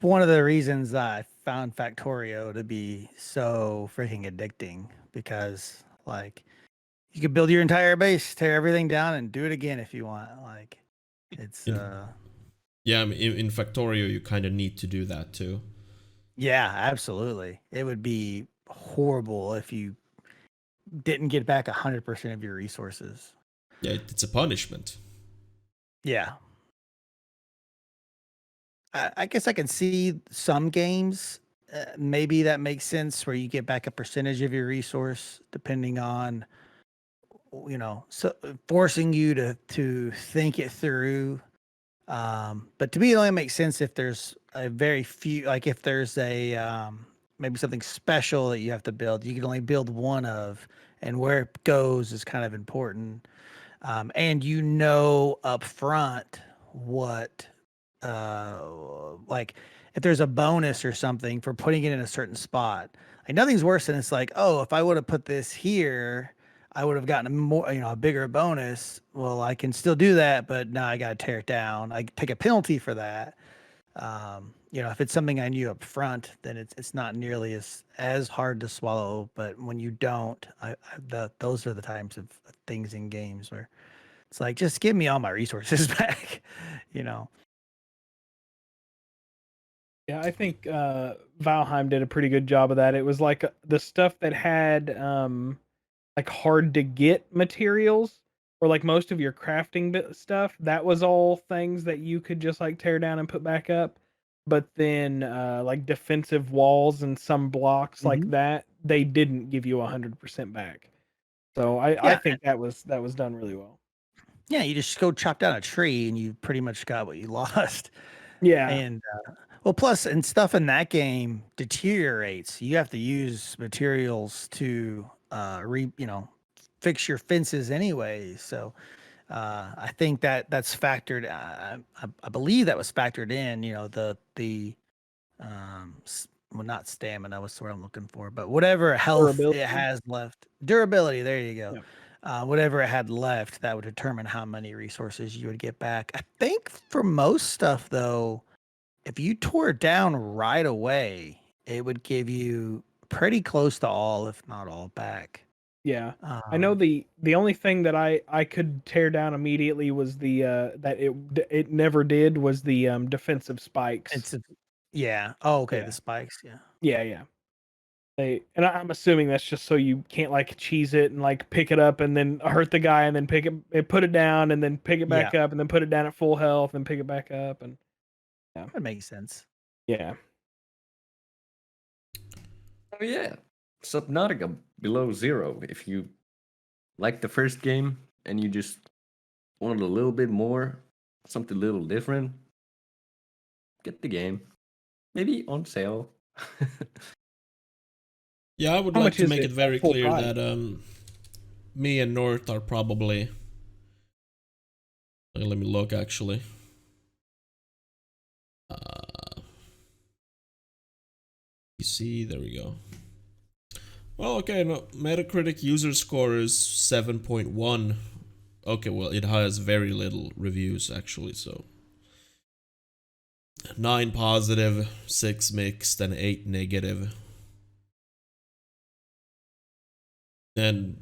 one of the reasons I found Factorio to be so freaking addicting, because like you could build your entire base, tear everything down, and do it again if you want. Like it's Yeah, I mean, in Factorio you kind of need to do that too. yeah, absolutely. It would be horrible if you didn't get back 100% of your resources. Yeah, it's a punishment. Yeah. I guess I can see some games, maybe that makes sense, where you get back a percentage of your resource depending on, so forcing you to think it through. But to me, it only makes sense if there's a very few, like if there's a maybe something special that you have to build, you can only build one of, and where it goes is kind of important. And up front what like if there's a bonus or something for putting it in a certain spot. Like nothing's worse than it's like, oh, if I would have put this here, I would have gotten a bigger bonus. Well, I can still do that, but now I got to tear it down. I take a penalty for that. If it's something I knew up front, then it's not nearly as hard to swallow. But when you don't, those are the types of things in games where it's like, just give me all my resources back, Yeah, I think Valheim did a pretty good job of that. It was like the stuff that had like hard to get materials, or like most of your crafting stuff, that was all things that you could just like tear down and put back up. But then like defensive walls and some blocks like that, they didn't give you 100% back. So I think that was done really well. Yeah, you just go chop down a tree and you pretty much got what you lost. Yeah. And plus, and stuff in that game deteriorates. You have to use materials to fix your fences anyway. So I think that's factored. I believe that was factored in. You know, well, not stamina was the word I'm looking for, but whatever health Durability. it has left, durability. There you go. Yeah. Whatever it had left, that would determine how many resources you would get back. I think for most stuff, though, if you tore it down right away, it would give you pretty close to all, if not all, back. Yeah. I know the only thing that I could tear down immediately was the that it never did was the defensive spikes. Yeah. Oh, okay. Yeah. The spikes. Yeah. Yeah. I'm assuming that's just so you can't like cheese it and like pick it up and then hurt the guy and then put it down and then pick it back up and then put it down at full health and pick it back up and that makes sense. Yeah. Oh yeah, Subnautica Below Zero. If you like the first game and you just wanted a little bit more, something a little different, get the game. Maybe on sale. Yeah, I would How like much to is make it it very full clear price? that me and North are probably. Let me look actually. PC, there we go. Well, okay, no, Metacritic user score is 7.1. Okay, well, it has very little reviews actually, so 9 positive, 6 mixed, and 8 negative. And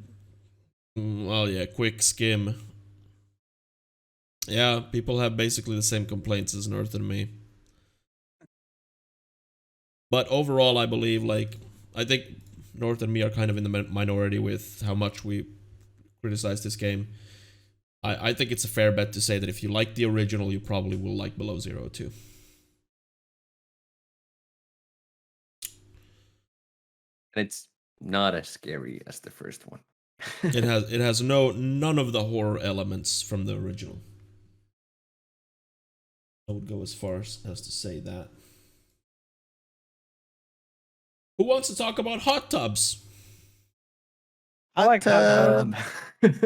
well, yeah, quick skim. Yeah, people have basically the same complaints as North and me. But overall, I believe, like, I think North and me are kind of in the minority with how much we criticize this game. I think it's a fair bet to say that if you like the original, you probably will like Below Zero too. It's not as scary as the first one. It has none of the horror elements from the original. I would go as far as to say that. Who wants to talk about hot tubs? I like hot tubs.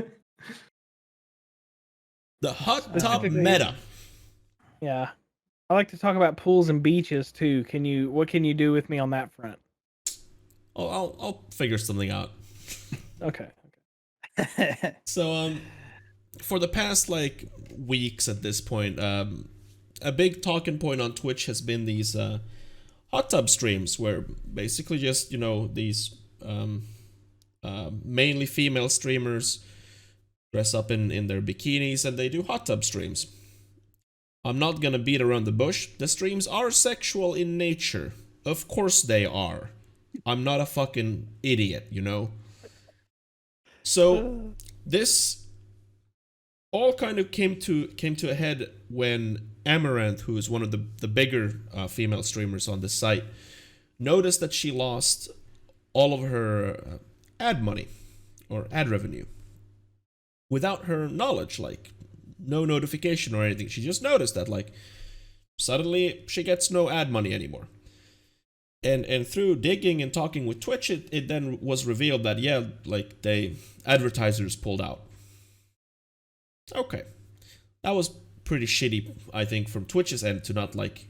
The hot tub Specifically- meta. Yeah. I like to talk about pools and beaches too. What can you do with me on that front? Oh, I'll figure something out. Okay. So for the past like weeks at this point, a big talking point on Twitch has been these hot tub streams where basically just, you know, these mainly female streamers dress up in their bikinis and they do hot tub streams. I'm not gonna beat around the bush. The streams are sexual in nature. Of course they are. I'm not a fucking idiot, you know? So this all kind of came to a head when Amaranth, who is one of the bigger female streamers on the site, noticed that she lost all of her ad money or ad revenue without her knowledge, like no notification or anything. She just noticed that like suddenly she gets no ad money anymore. And through digging and talking with Twitch, it then was revealed that yeah, like advertisers pulled out. Okay. That was pretty shitty, I think, from Twitch's end to not like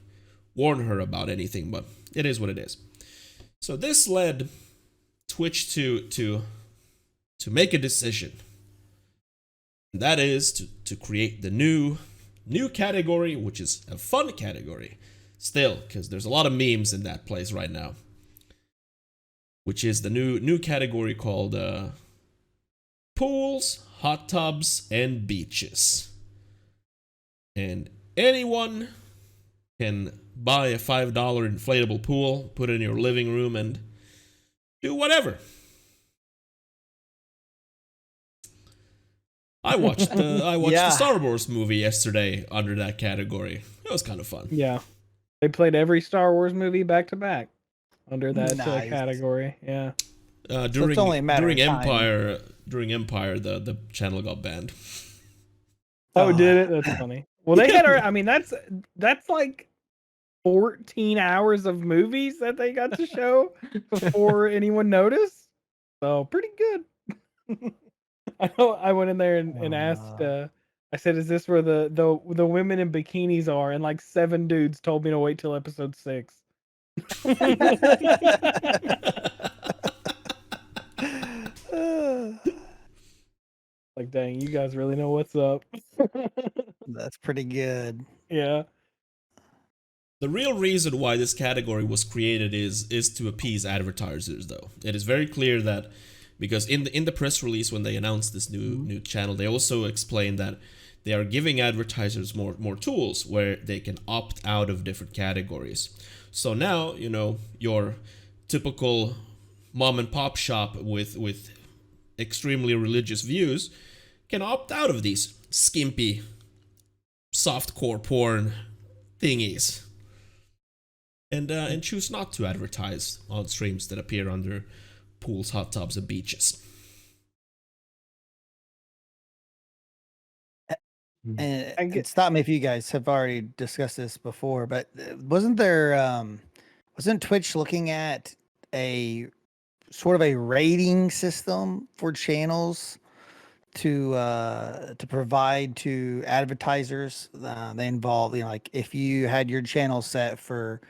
warn her about anything, but it is what it is. So this led Twitch to make a decision. And that is to create the new category, which is a fun category. Still, because there's a lot of memes in that place right now. Which is the new category called pools, hot tubs, and beaches. And anyone can buy a $5 inflatable pool, put it in your living room, and do whatever. I watched the Star Wars movie yesterday under that category. It was kind of fun. Yeah. They played every Star Wars movie back to back under that Nice. category. Yeah. During only a matter of time. During Empire, the channel got banned. Oh, did it? That's funny. Well, they had I mean, that's like 14 hours of movies that they got to show before anyone noticed. So pretty good. I know I went in there and asked I said, "Is this where the women in bikinis are?" And like 7 dudes told me to wait till episode 6. Like, dang, you guys really know what's up. That's pretty good. Yeah. The real reason why this category was created is to appease advertisers, though. It is very clear that because in the press release when they announced this new channel, they also explained that they are giving advertisers more tools where they can opt out of different categories. So now, your typical mom and pop shop with extremely religious views can opt out of these skimpy softcore porn thingies and choose not to advertise on streams that appear under pools, hot tubs, and beaches. And stop me if you guys have already discussed this before, but wasn't Twitch looking at a sort of a rating system for channels to provide to advertisers? They involve, like if you had your channel set for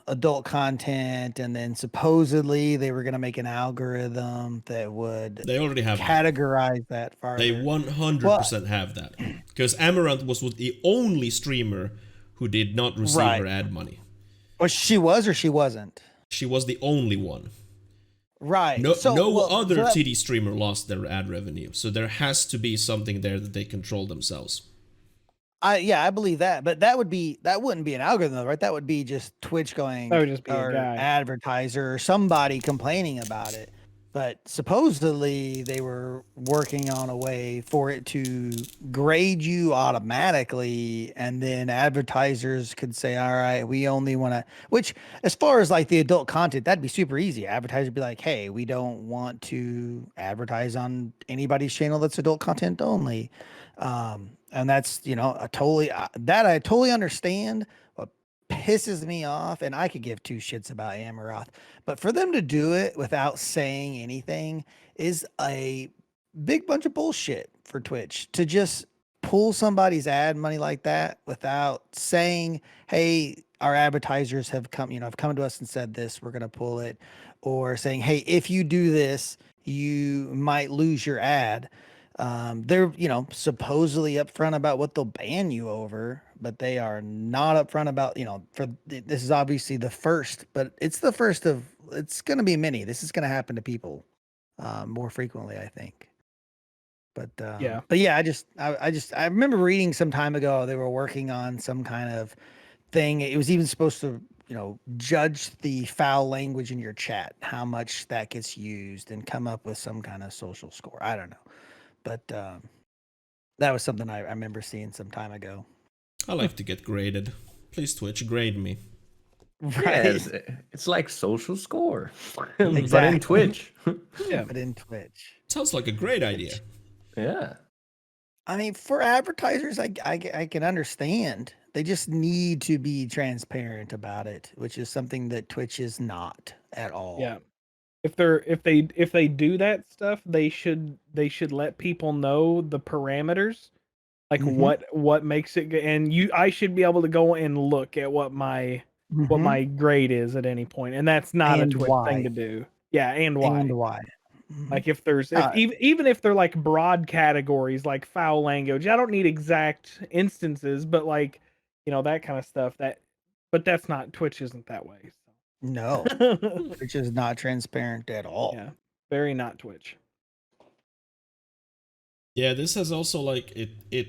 adult content, and then supposedly they were going to make an algorithm that would They already have categorize that farther. They 100% have that. Because Amaranth was the only streamer who did not receive her ad money. Well, she was or she wasn't? She was the only one. Right. No other TD streamer lost their ad revenue. So there has to be something there that they control themselves. I believe that, but that wouldn't be an algorithm, though, right? That would be just Twitch going, that would just be or a guy, advertiser, or somebody complaining about it. But supposedly they were working on a way for it to grade you automatically, and then advertisers could say, all right, we only want to, which as far as like the adult content, that'd be super easy. Advertisers would be like, hey, we don't want to advertise on anybody's channel that's adult content only. And that's, I totally understand. What pisses me off, and I could give 2 shits about Amaranth, but for them to do it without saying anything is a big bunch of bullshit for Twitch. To just pull somebody's ad money like that without saying, hey, our advertisers have come to us and said this, we're going to pull it, or saying, hey, if you do this, you might lose your ad. They're, supposedly upfront about what they'll ban you over, but they are not upfront about, this is obviously the first, but it's the first of, it's going to be many. This is going to happen to people, more frequently, I think. But yeah, I remember reading some time ago, they were working on some kind of thing. It was even supposed to, judge the foul language in your chat, how much that gets used, and come up with some kind of social score. I don't know. But that was something I remember seeing some time ago. I like to get graded. Please, Twitch, grade me. Right. Yes, it's like social score, Exactly. but in Twitch. Yeah, but in Twitch. Sounds like a great idea. Yeah. I mean, for advertisers, I can understand. They just need to be transparent about it, which is something that Twitch is not at all. Yeah. If they do that stuff, they should let people know the parameters, like what makes it good. And I should be able to go and look at what my grade is at any point, and that's not a Twitch thing to do. Yeah, and why? And why? Like if even if they're like broad categories like foul language, I don't need exact instances, but like that kind of stuff. But that's not, Twitch isn't that way. So. No, Twitch is not transparent at all. Yeah, very not Twitch. Yeah, this has also like it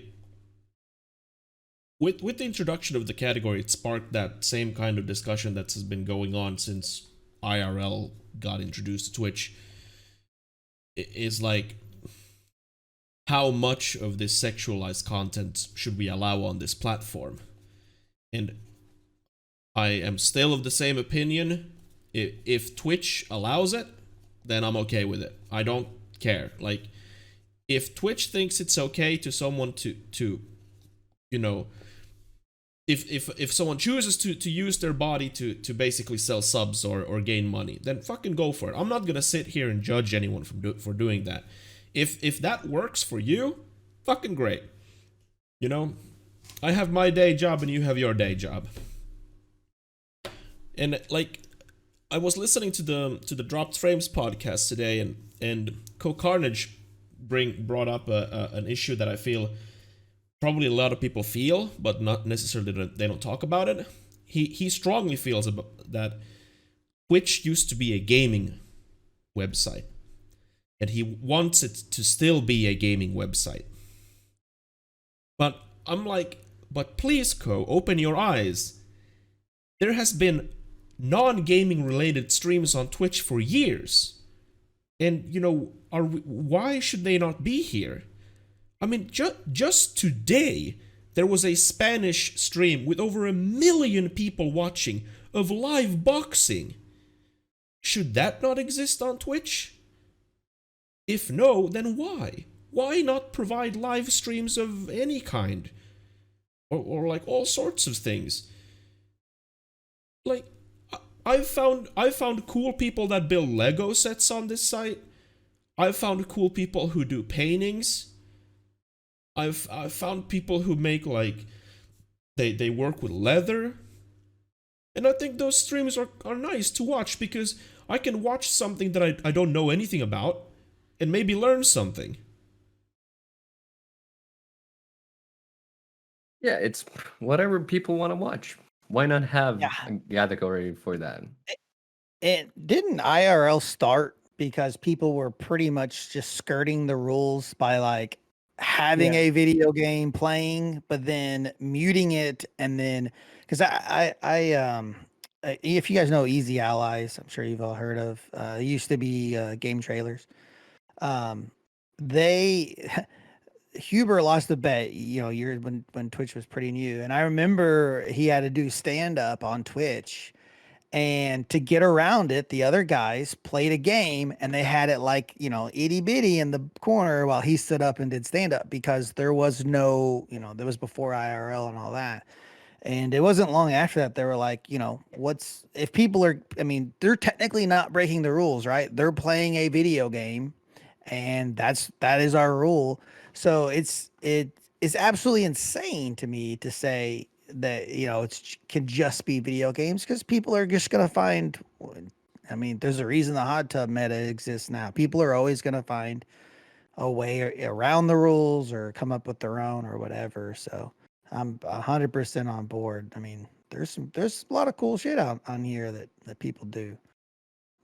with the introduction of the category, it sparked that same kind of discussion that has been going on since IRL got introduced to Twitch. It is like, how much of this sexualized content should we allow on this platform? And I am still of the same opinion. If Twitch allows it, then I'm okay with it. I don't care. Like, if Twitch thinks it's okay to someone to if someone chooses to use their body to basically sell subs or gain money, then fucking go for it. I'm not gonna sit here and judge anyone for doing that. If that works for you, fucking great. You know, I have my day job and you have your day job. And like, I was listening to the Dropped Frames podcast today, and Co-Carnage brought up an issue that I feel probably a lot of people feel, but not necessarily they don't talk about it. He strongly feels about that Twitch used to be a gaming website, and he wants it to still be a gaming website. But I'm like, but please, open your eyes. There has been non-gaming related streams on Twitch for years. And, you know, why should they not be here? I mean, just today, there was a Spanish stream with over 1 million people watching of live boxing. Should that not exist on Twitch? If no, then why? Why not provide live streams of any kind? Or like all sorts of things. Like, I've found cool people that build Lego sets on this site. I've found cool people who do paintings. I've found people who make like they work with leather. And I think those streams are nice to watch because I can watch something that I don't know anything about and maybe learn something. Yeah, it's whatever people want to watch. Why not have Yeah. a category for that? And didn't IRL start because people were pretty much just skirting the rules by like having Yeah. a video game playing, but then muting it, and then because if you guys know Easy Allies, I'm sure you've all heard of. It used to be game trailers. They Huber lost the bet, you know, years when Twitch was pretty new, and I remember he had to do stand up on Twitch. And to get around it, the other guys played a game and they had it like, you know, itty bitty in the corner while he stood up and did stand up because there was no, you know, that was before IRL and all that. And it wasn't long after that they were like, you know, if people are, I mean, they're technically not breaking the rules, right? They're playing a video game and that is our rule. So it's absolutely insane to me to say that, you know, can just be video games because people are just going to find, I mean, there's a reason the hot tub meta exists now. People are always going to find a way around the rules or come up with their own or whatever. So I'm 100% on board. I mean, there's a lot of cool shit out on here that people do.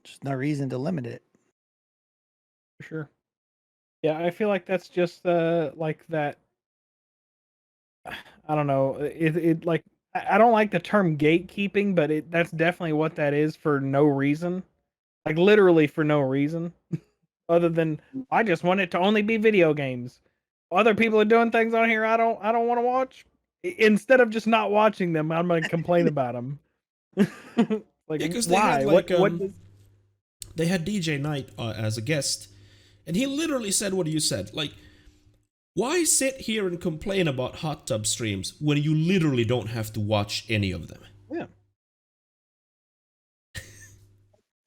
Just no reason to limit it. For sure. Yeah, I feel like that's just like that. I don't know. It like I don't like the term gatekeeping, but that's definitely what that is for no reason. Like literally for no reason. Other than I just want it to only be video games. Other people are doing things on here I don't want to watch. Instead of just not watching them, I'm gonna complain about them. Like, Because why? they had like what does... they had DJ Knight as a guest, and he literally said what you said. Like, why sit here and complain about hot tub streams when you literally don't have to watch any of them? Yeah.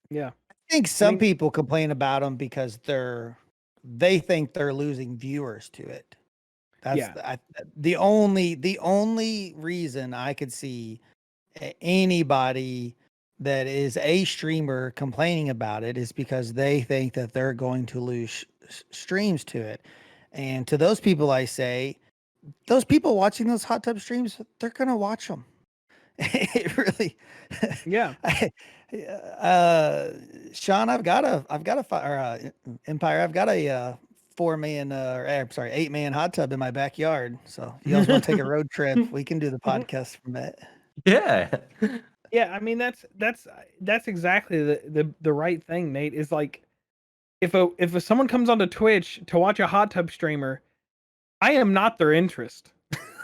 Yeah. I think some people complain about them because they think they're losing viewers to it. That's the only reason I could see anybody that is a streamer complaining about it is because they think that they're going to lose streams to it. And to those people, I say, those people watching those hot tub streams, they're gonna watch them. It really, Yeah. Sean, I've got a Empire. I've got a 8-man hot tub in my backyard. So if you guys want to take a road trip, we can do the podcast from it. Yeah. Yeah, I mean that's exactly the right thing, Nate. Is like if someone comes onto Twitch to watch a hot tub streamer, I am not their interest.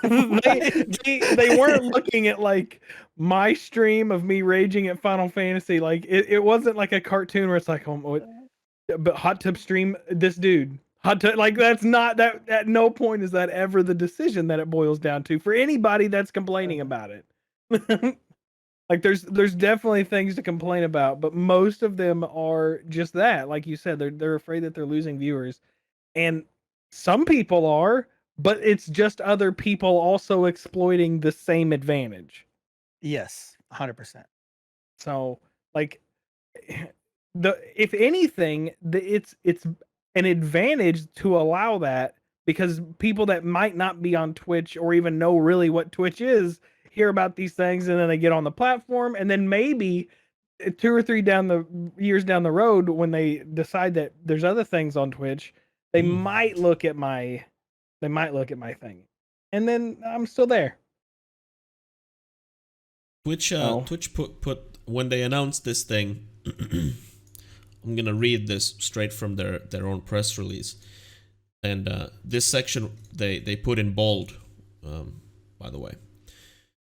they weren't looking at like my stream of me raging at Final Fantasy. Like it wasn't like a cartoon where it's like, oh, but hot tub stream this dude. Hot tub, like that's not that. At no point is that ever the decision that it boils down to for anybody that's complaining about it. Like there's definitely things to complain about, but most of them are just that. Like you said, they're afraid that they're losing viewers, and some people are, but it's just other people also exploiting the same advantage. Yes, 100%. So, like, if anything, it's an advantage to allow that, because people that might not be on Twitch or even know really what Twitch is hear about these things, and then they get on the platform, and then maybe 2 or 3 years down the road, when they decide that there's other things on Twitch, they might look at my thing, and then I'm still there. Twitch put when they announced this thing. I'm gonna read this straight from their own press release, and this section they put in bold. By the way,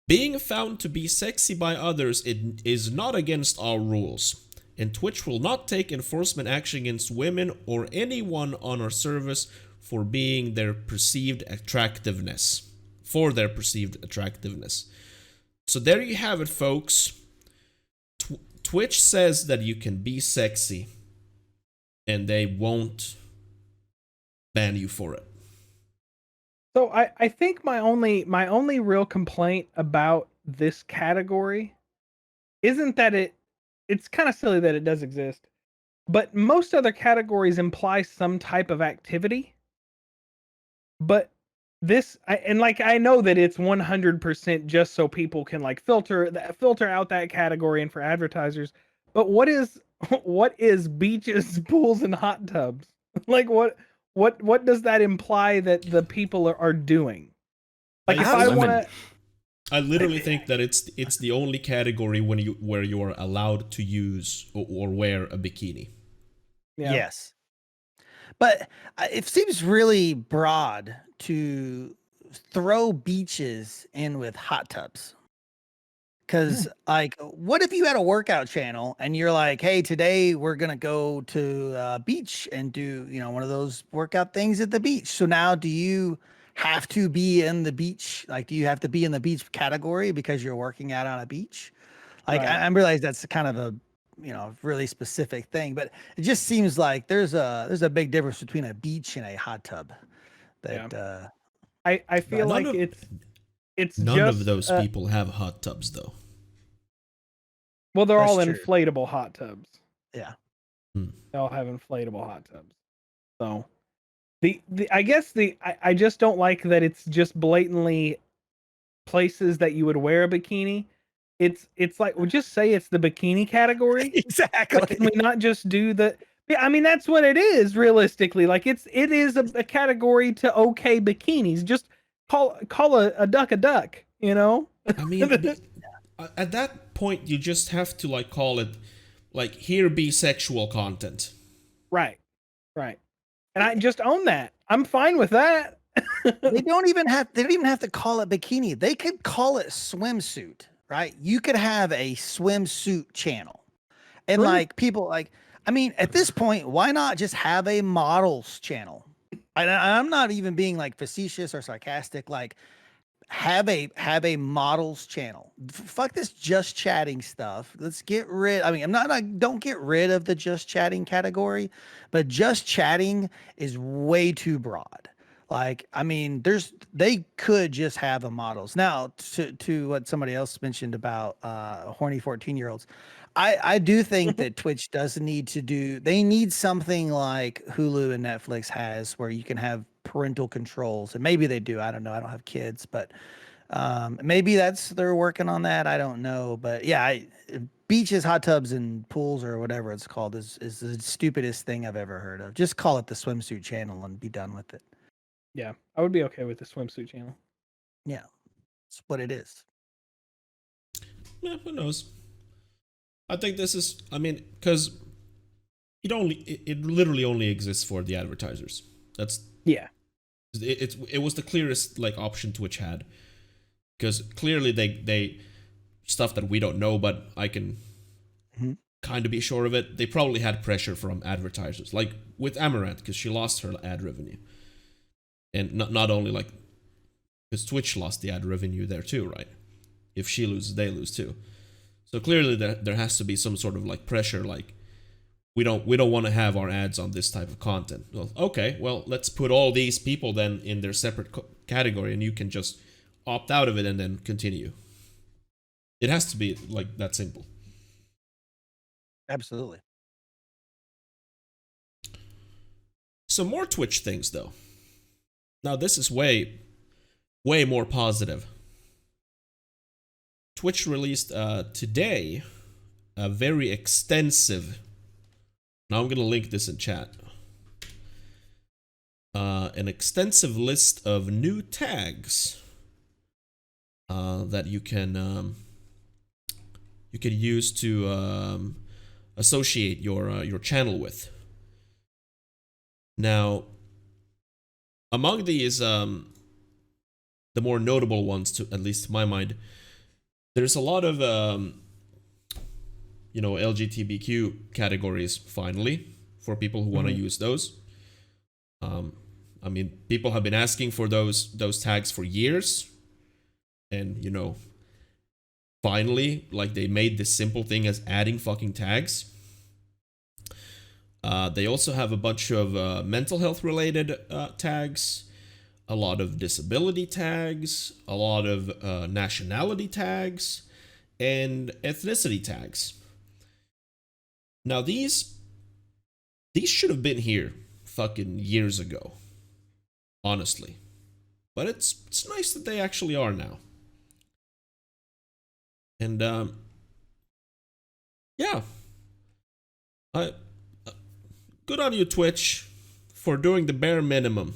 being found to be sexy by others is not against our rules, and Twitch will not take enforcement action against women or anyone on our service for their perceived attractiveness. So there you have it, folks. Twitch says that you can be sexy, and they won't ban you for it. So I think my only real complaint about this category isn't that it's kind of silly that it does exist, but most other categories imply some type of activity. But I know that it's 100% just so people can like filter out that category and for advertisers. But what is beaches, pools, and hot tubs? Like what does that imply that the people are doing? Like if I want to, I literally think that it's the only category where you are allowed to use or wear a bikini. Yeah. Yes. But it seems really broad to throw beaches in with hot tubs. Because, like, what if you had a workout channel and you're like, hey, today we're going to go to a beach and do, one of those workout things at the beach. So now do you have to be in the beach? Like, do you have to be in the beach category because you're working out on a beach? Like, Right. I realize that's kind of a really specific thing, but it just seems like there's a big difference between a beach and a hot tub. That I feel like it's none just, of those people have hot tubs though. Well, they're That's all true. inflatable hot tubs. Yeah. They all have inflatable hot tubs. So I just don't like that it's just blatantly places that you would wear a bikini. It's like, well, just say it's the bikini category. Exactly. Like, can we not just do the? Yeah, I mean that's what it is realistically. Like it is a category to okay bikinis. Just call a duck a duck. I mean, at that point, you just have to like call it like here be sexual content. Right. And I just own that. I'm fine with that. They don't even have to call it bikini. They could call it swimsuit, right? You could have a swimsuit channel. And like people like, I mean, at this point, why not just have a models channel? I'm not even being like facetious or sarcastic. Like, have a models channel. Fuck this just chatting stuff. Let's get rid. I mean, don't get rid of the just chatting category, but just chatting is way too broad. Like, I mean, they could just have a models. Now, to what somebody else mentioned about horny 14-year-olds, I do think that Twitch does need to do. They need something like Hulu and Netflix has, where you can have parental controls, and maybe they do. I don't know. I don't have kids, but maybe they're working on that. I don't know, but yeah, beaches, hot tubs, and pools, or whatever it's called, is the stupidest thing I've ever heard of. Just call it the swimsuit channel and be done with it. Yeah, I would be okay with the swimsuit channel. Yeah, that's what it is. Yeah, who knows? I think this is. I mean, because it literally only exists for the advertisers. That's yeah. It was the clearest like option Twitch had, because clearly they stuff that we don't know, but I can kind of be sure of it. They probably had pressure from advertisers, like with Amaranth, because she lost her ad revenue, and not only like because Twitch lost the ad revenue there too, right? If she loses, they lose too. So clearly there has to be some sort of like pressure, like we don't want to have our ads on this type of content. Well, okay, well, let's put all these people then in their separate category, and you can just opt out of it and then continue. It has to be like that simple. Absolutely. Some more Twitch things, though. Now, this is way more positive. Twitch released today a very extensive. Now I'm going to link this in chat. An extensive list of new tags that you can use to associate your channel with. Now, among these, the more notable ones, to at least to my mind, there's a lot of LGBTQ categories finally for people who want to use those. I mean, people have been asking for those tags for years, and finally, like, they made this simple thing as adding fucking tags. They also have a bunch of mental health related tags, a lot of disability tags, a lot of nationality tags, and ethnicity tags. Now these should have been here fucking years ago, honestly. But it's nice that they actually are now. And yeah. Good on you, Twitch, for doing the bare minimum.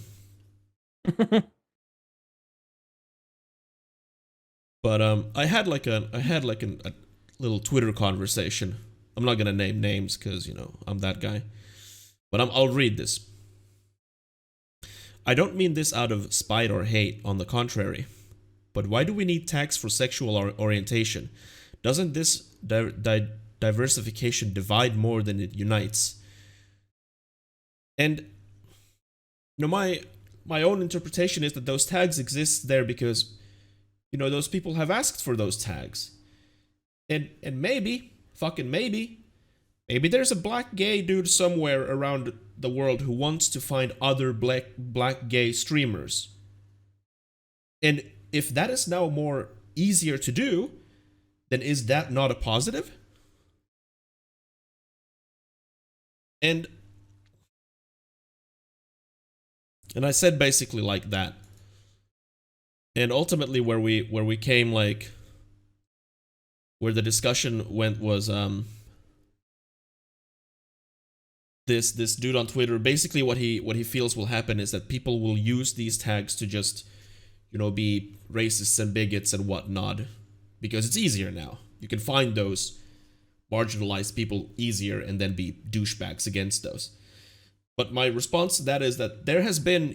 But I had a little Twitter conversation. I'm not gonna name names because I'm that guy. But I'll read this. I don't mean this out of spite or hate. On the contrary. But why do we need tags for sexual orientation? Doesn't this diversification divide more than it unites? And my own interpretation is that those tags exist there because those people have asked for those tags. And maybe there's a black gay dude somewhere around the world who wants to find other black gay streamers. And if that is now more easier to do, then is that not a positive? And I said basically like that. And ultimately where we came, like, where the discussion went was this dude on Twitter, basically what he feels will happen is that people will use these tags to just be racists and bigots and whatnot, because it's easier now. You can find those marginalized people easier and then be douchebags against those. But my response to that is that there has been,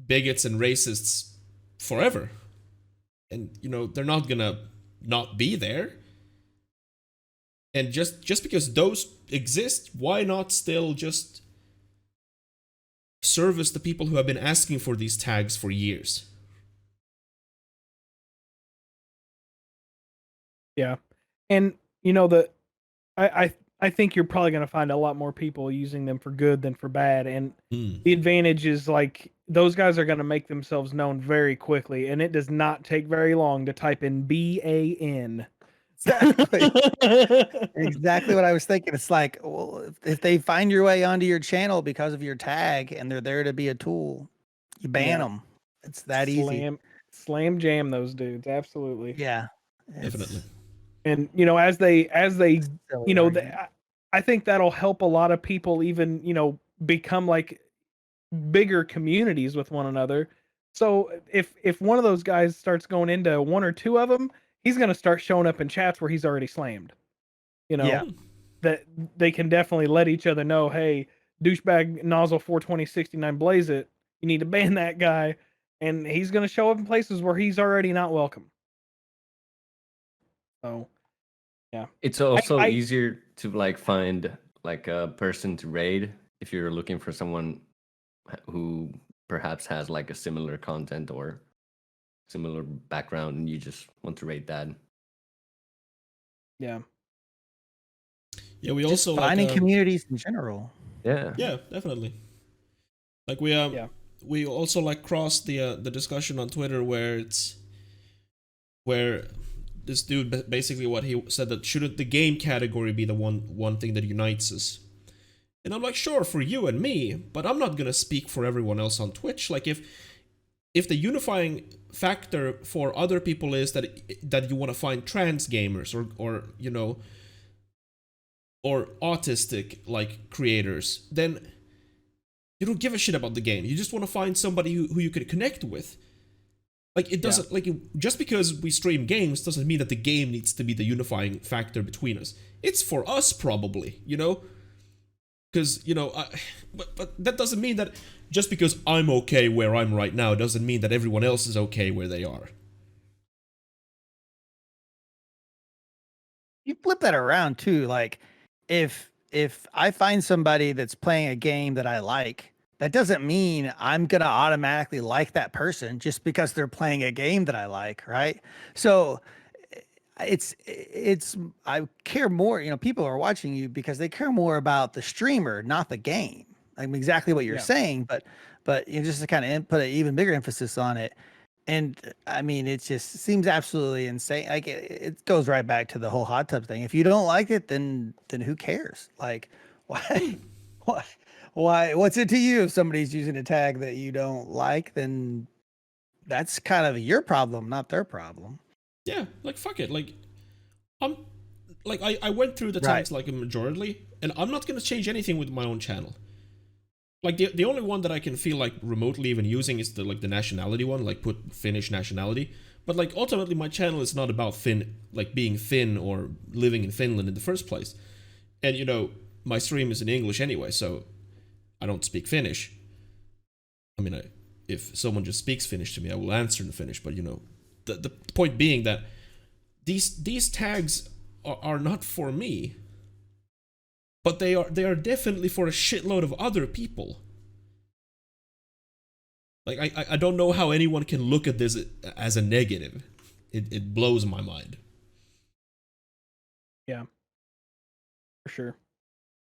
bigots and racists forever. And, they're not gonna not be there. And just because those exist, why not still just service the people who have been asking for these tags for years? Yeah. And, I think you're probably going to find a lot more people using them for good than for bad. And the advantage is, like, those guys are going to make themselves known very quickly. And it does not take very long to type in BAN. Exactly. Exactly what I was thinking. It's like, well, if they find your way onto your channel because of your tag and they're there to be a tool, you ban them. It's that easy. Slam jam those dudes. Absolutely. Yeah. Definitely. And as they I think that'll help a lot of people even become like bigger communities with one another. So if one of those guys starts going into one or two of them, he's going to start showing up in chats where he's already slammed. That they can definitely let each other know, hey, douchebag nozzle 42069 blaze it, you need to ban that guy, and he's going to show up in places where he's already not welcome. So, yeah. It's also easier to find a person to raid if you're looking for someone who perhaps has a similar content or similar background and you just want to raid that. Yeah. Yeah, we Just also finding like communities in general. Yeah. yeah, definitely. Like we also like crossed the discussion on Twitter where this dude basically what he said that shouldn't the game category be the one thing that unites us? And I'm like, sure, for you and me, but I'm not gonna speak for everyone else on Twitch. Like if the unifying factor for other people is that you want to find trans gamers or you know or autistic like creators, then you don't give a shit about the game. You just want to find somebody who you can connect with. Like it doesn't just because we stream games doesn't mean that the game needs to be the unifying factor between us. It's for us probably, you know, because you know, but that doesn't mean that just because I'm okay where I'm right now doesn't mean that everyone else is okay where they are. You flip that around too. Like if I find somebody that's playing a game that I like, that doesn't mean I'm gonna automatically like that person just because they're playing a game that I like, right? So it's I care more, you know, people are watching you because they care more about the streamer, not the game. I mean, exactly what you're saying, but you know, just to kind of put an even bigger emphasis on it. And I mean, it just seems absolutely insane. Like it goes right back to the whole hot tub thing. If you don't like it, then who cares? Like, why, what's it to you if somebody's using a tag that you don't like? Then that's kind of your problem, not their problem. Yeah, like fuck it. Like I'm like I went through the tags like a majority, and I'm not gonna change anything with my own channel. Like the only one that I can feel like remotely even using is the nationality one, like put Finnish nationality. But like ultimately my channel is not about being Finn or living in Finland in the first place. And you know, my stream is in English anyway, so I don't speak Finnish. I mean, if someone just speaks Finnish to me, I will answer in Finnish, but you know, the point being that these tags are not for me. But they are definitely for a shitload of other people. Like I don't know how anyone can look at this as a negative. It blows my mind. Yeah, for sure.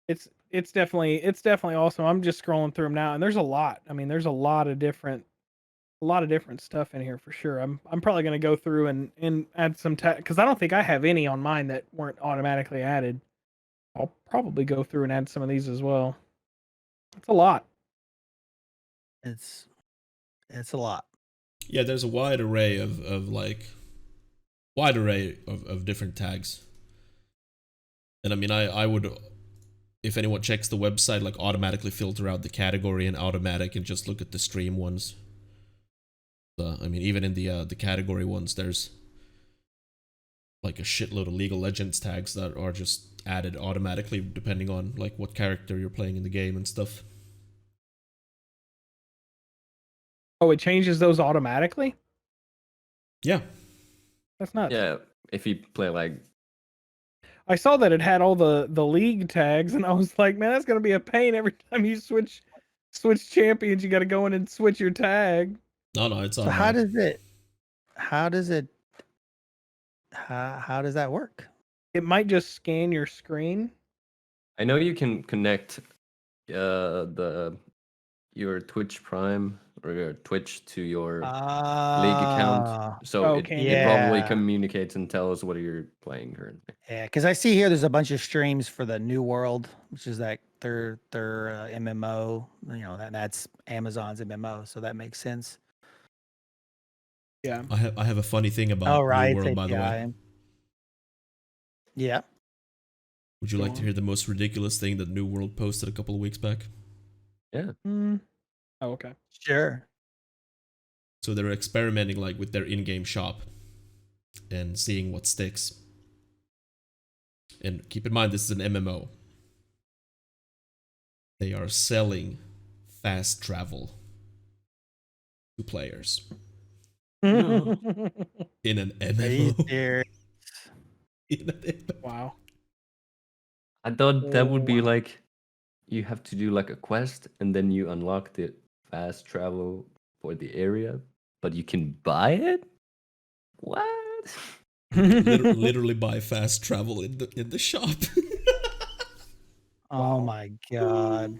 It's definitely awesome. I'm just scrolling through them now, and there's a lot. I mean, there's a lot of different stuff in here for sure. I'm probably gonna go through and add some because I don't think I have any on mine that weren't automatically added. I'll probably go through and add some of these as well. It's a lot. It's a lot. Yeah, there's a wide array of different tags. And I mean, I would, if anyone checks the website, like automatically filter out the category and automatic and just look at the stream ones. I mean, even in the category ones, there's like a shitload of League of Legends tags that are just added automatically depending on like what character you're playing in the game and stuff. Oh, it changes those automatically? Yeah. That's nuts. Yeah, if you play like I saw that it had all the league tags, and I was like, man, that's gonna be a pain every time you switch champions. You got to go in and switch your tag. No, it's so automatic. how does that work? It might just scan your screen. I know you can connect your Twitch Prime or your Twitch to your League account, so it probably communicates and tells what you're playing currently. Yeah, because I see here there's a bunch of streams for the New World, which is that their MMO. You know, that's Amazon's MMO, so that makes sense. Yeah, I have a funny thing about New World, by the way. Yeah. Would you like to hear the most ridiculous thing that New World posted a couple of weeks back? Yeah. Oh, okay. Sure. So they're experimenting like with their in-game shop and seeing what sticks. And keep in mind, this is an MMO. They are selling fast travel to players in an MMO. Wow. I thought that would be like you have to do like a quest and then you unlock the fast travel for the area, but you can buy it? What? Literally buy fast travel in the shop. Oh Wow. my god.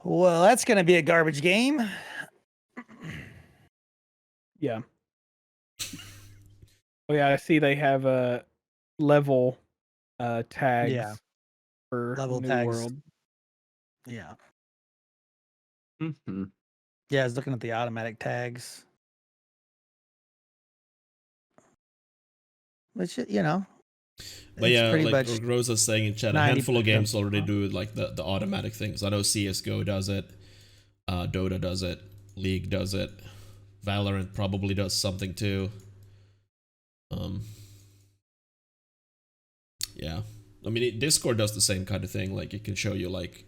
Well, that's gonna be a garbage game. Yeah. Oh yeah, I see they have level tags Yeah, for level New tags. World. Yeah. Hmm. Yeah, I was looking at the automatic tags. Which, But it's yeah, pretty like much Rosa's saying in chat, a 90% handful of games already fun. do like the automatic things. I know CS:GO does it, Dota does it, League does it, Valorant probably does something too. Yeah, I mean Discord does the same kind of thing. Like it can show you like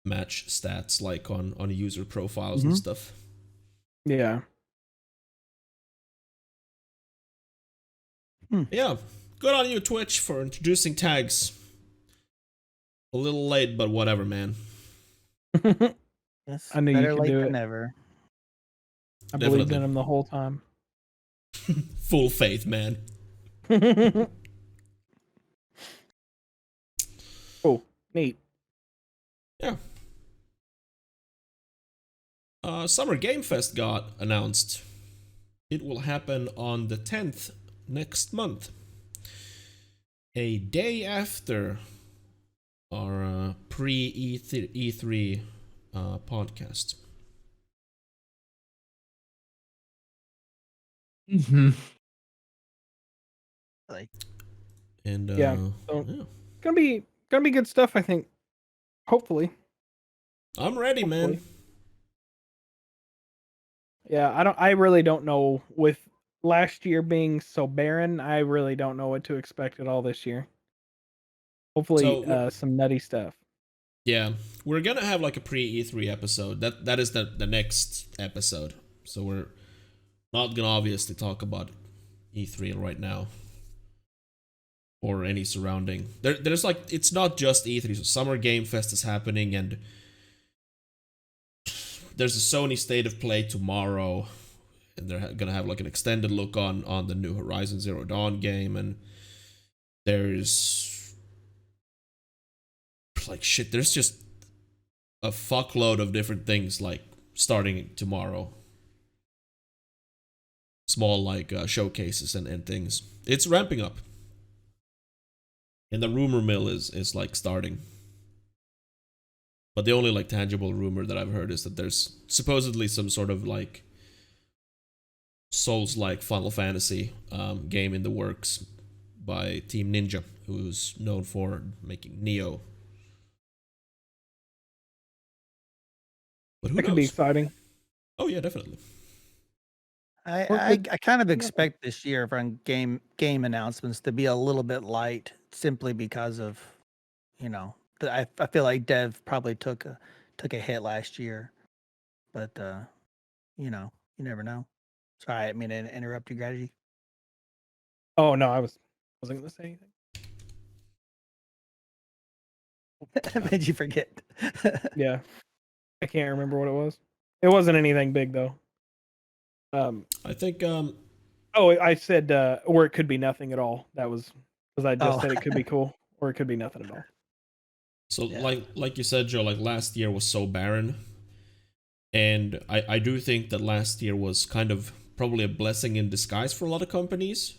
match stats like on user profiles and Mhm. stuff. Yeah. Yeah, good on you, Twitch, for introducing tags. A little late, but whatever, man. Yes, I knew you better could late do than it. never. I believed Definitely. in him the whole time. Full faith, man. Cool. Neat. Yeah. Summer Game Fest got announced. It will happen on the 10th next month. A day after our pre E3 podcast. Hmm. Like, And Yeah. So yeah. gonna be good stuff, I think. Hopefully. I'm ready, man. Hopefully. Yeah, I really don't know, with last year being so barren, I really don't know what to expect at all this year. Hopefully So some nutty stuff. yeah, we're gonna have like a pre E3 episode. That is the next episode. So we're not gonna obviously talk about E3 right now or any surrounding. There's like it's not just E3. So Summer Game Fest is happening, and there's a Sony State of Play tomorrow, and they're gonna have like an extended look on the new Horizon Zero Dawn game, and there's like shit. There's just a fuckload of different things like starting tomorrow. Small like showcases and things. It's ramping up, and the rumor mill is like starting. But the only like tangible rumor that I've heard is that there's supposedly some sort of like Souls like Final Fantasy game in the works by Team Ninja, who's known for making Neo. But who That could be knows? exciting. Oh yeah, definitely. I kind of expect this year from game announcements to be a little bit light, simply because of, I feel like Dev probably took a hit last year, but you never know. Sorry, I didn't mean to interrupt you, Gratitude. Oh no, wasn't gonna say anything. Made you forget. Yeah. I can't remember what it was. It wasn't anything big though. I think Oh, I said or it could be nothing at all. That was because I just Oh. said it could be cool or it could be nothing at all. so. Yeah. Like you said, Joe. Like last year was so barren, and I do think that last year was kind of probably a blessing in disguise for a lot of companies,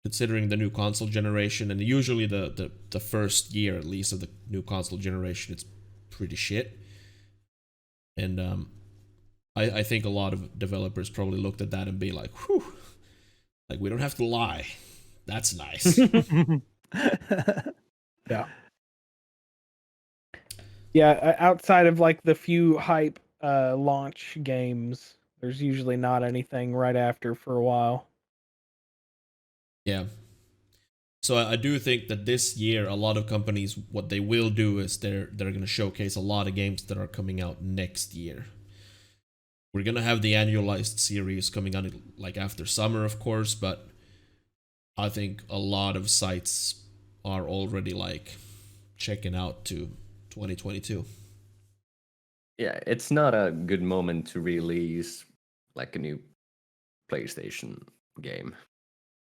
considering the new console generation. And usually the first year at least of the new console generation, it's pretty shit. And I think a lot of developers probably looked at that and be like, whew, like we don't have to lie. That's nice. Yeah. Yeah, outside of like the few hype launch games, there's usually not anything right after for a while. Yeah. So I do think that this year a lot of companies, what they will do is they're going to showcase a lot of games that are coming out next year. We're going to have the annualized series coming out like after summer, of course, but I think a lot of sites are already like checking out to 2022. Yeah, it's not a good moment to release like a new PlayStation game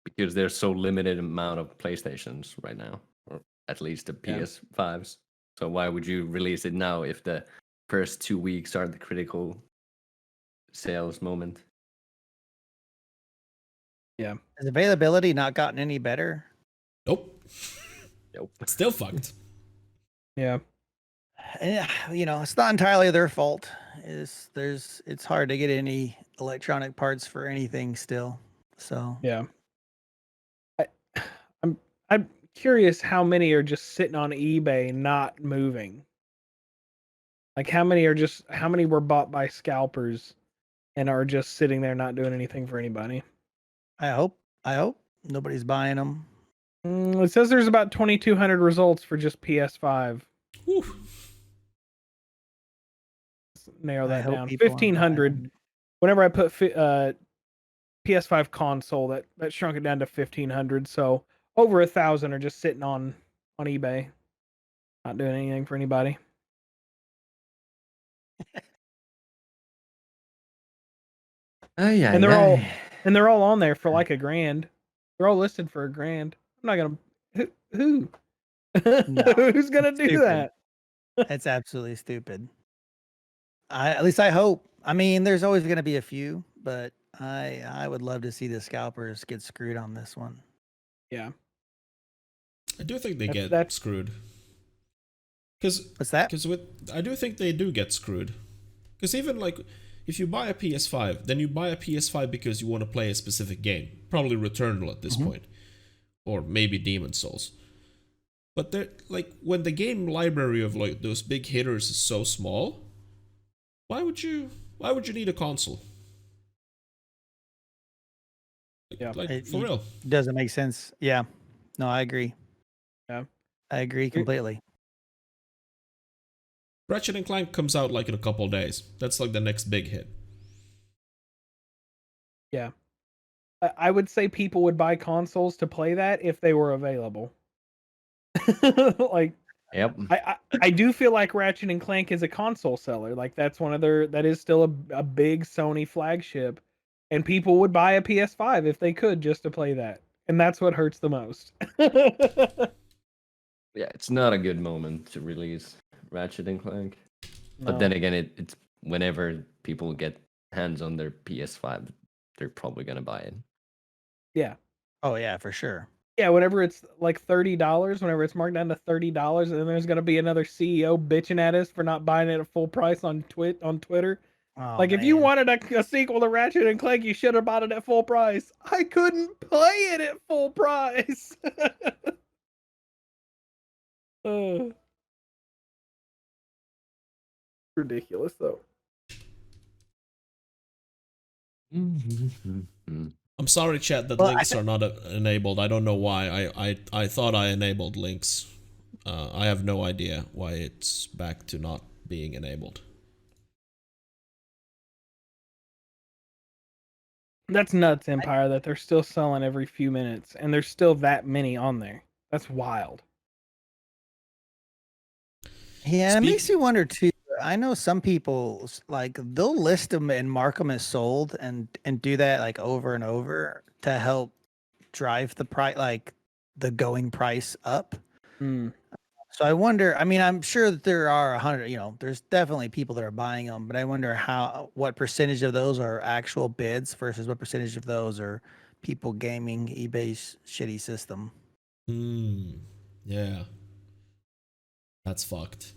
because there's so limited amount of PlayStations right now. Or at least the Yeah. PS5s. So why would you release it now if the first 2 weeks are the critical sales moment? Yeah. Has availability not gotten any better? Nope. Nope. Still fucked. Yeah. It's not entirely their fault. It's hard to get any electronic parts for anything still. So Yeah. I'm curious how many are just sitting on eBay not moving. Like how many were bought by scalpers and are just sitting there not doing anything for anybody. I hope nobody's buying them. It says there's about 2,200 results for just PS5. Whew. Let's narrow I that hope down. people aren't buying 1,500. 'em. Whenever I put PS5 console, that shrunk it down to 1,500. So over 1,000 are just sitting on eBay, not doing anything for anybody. And they're all on there for like $1,000. They're all listed for $1,000. I'm not gonna. Who? No, Who's gonna do stupid. that? It's absolutely stupid. At least I hope. I mean, there's always going to be a few, but I would love to see the scalpers get screwed on this one. Yeah. I do think they get That's screwed. Because What's that? I do think they do get screwed. Because even like, if you buy a PS5, then you buy a PS5 because you want to play a specific game. Probably Returnal at this point. Or maybe Demon's Souls. But they're like, when the game library of like those big hitters is so small, why would you need a console? Yeah. For real. Doesn't make sense. Yeah. No, I agree. Yeah. I agree completely. Ratchet and Clank comes out like in a couple days. That's like the next big hit. Yeah. I would say people would buy consoles to play that if they were available. Like, Yep. I do feel like Ratchet and Clank is a console seller. Like that is still a big Sony flagship, and people would buy a PS5 if they could just to play that. And that's what hurts the most. Yeah, it's not a good moment to release Ratchet and Clank. But No. then again, it's whenever people get hands on their PS5, they're probably gonna buy it. Yeah. Oh yeah, for sure. Yeah, whenever it's like $30, whenever it's marked down to $30, and then there's gonna be another CEO bitching at us for not buying it at full price on Twitter. Oh, Like, if you man. wanted a sequel to Ratchet and Clank, you should have bought it at full price. I couldn't play it at full price. Ridiculous, though. I'm sorry, chat, that Well, links are not enabled. I don't know why. I thought I enabled links. I have no idea why it's back to not being enabled. That's nuts, Empire, that they're still selling every few minutes, and there's still that many on there. That's wild. Yeah, it makes you wonder too. I know some people like they'll list them and mark them as sold and do that like over and over to help drive the price, like the going price up. Hmm. So I wonder. I mean, I'm sure that there are 100. There's definitely people that are buying them, but I wonder what percentage of those are actual bids versus what percentage of those are people gaming eBay's shitty system. Yeah. That's fucked.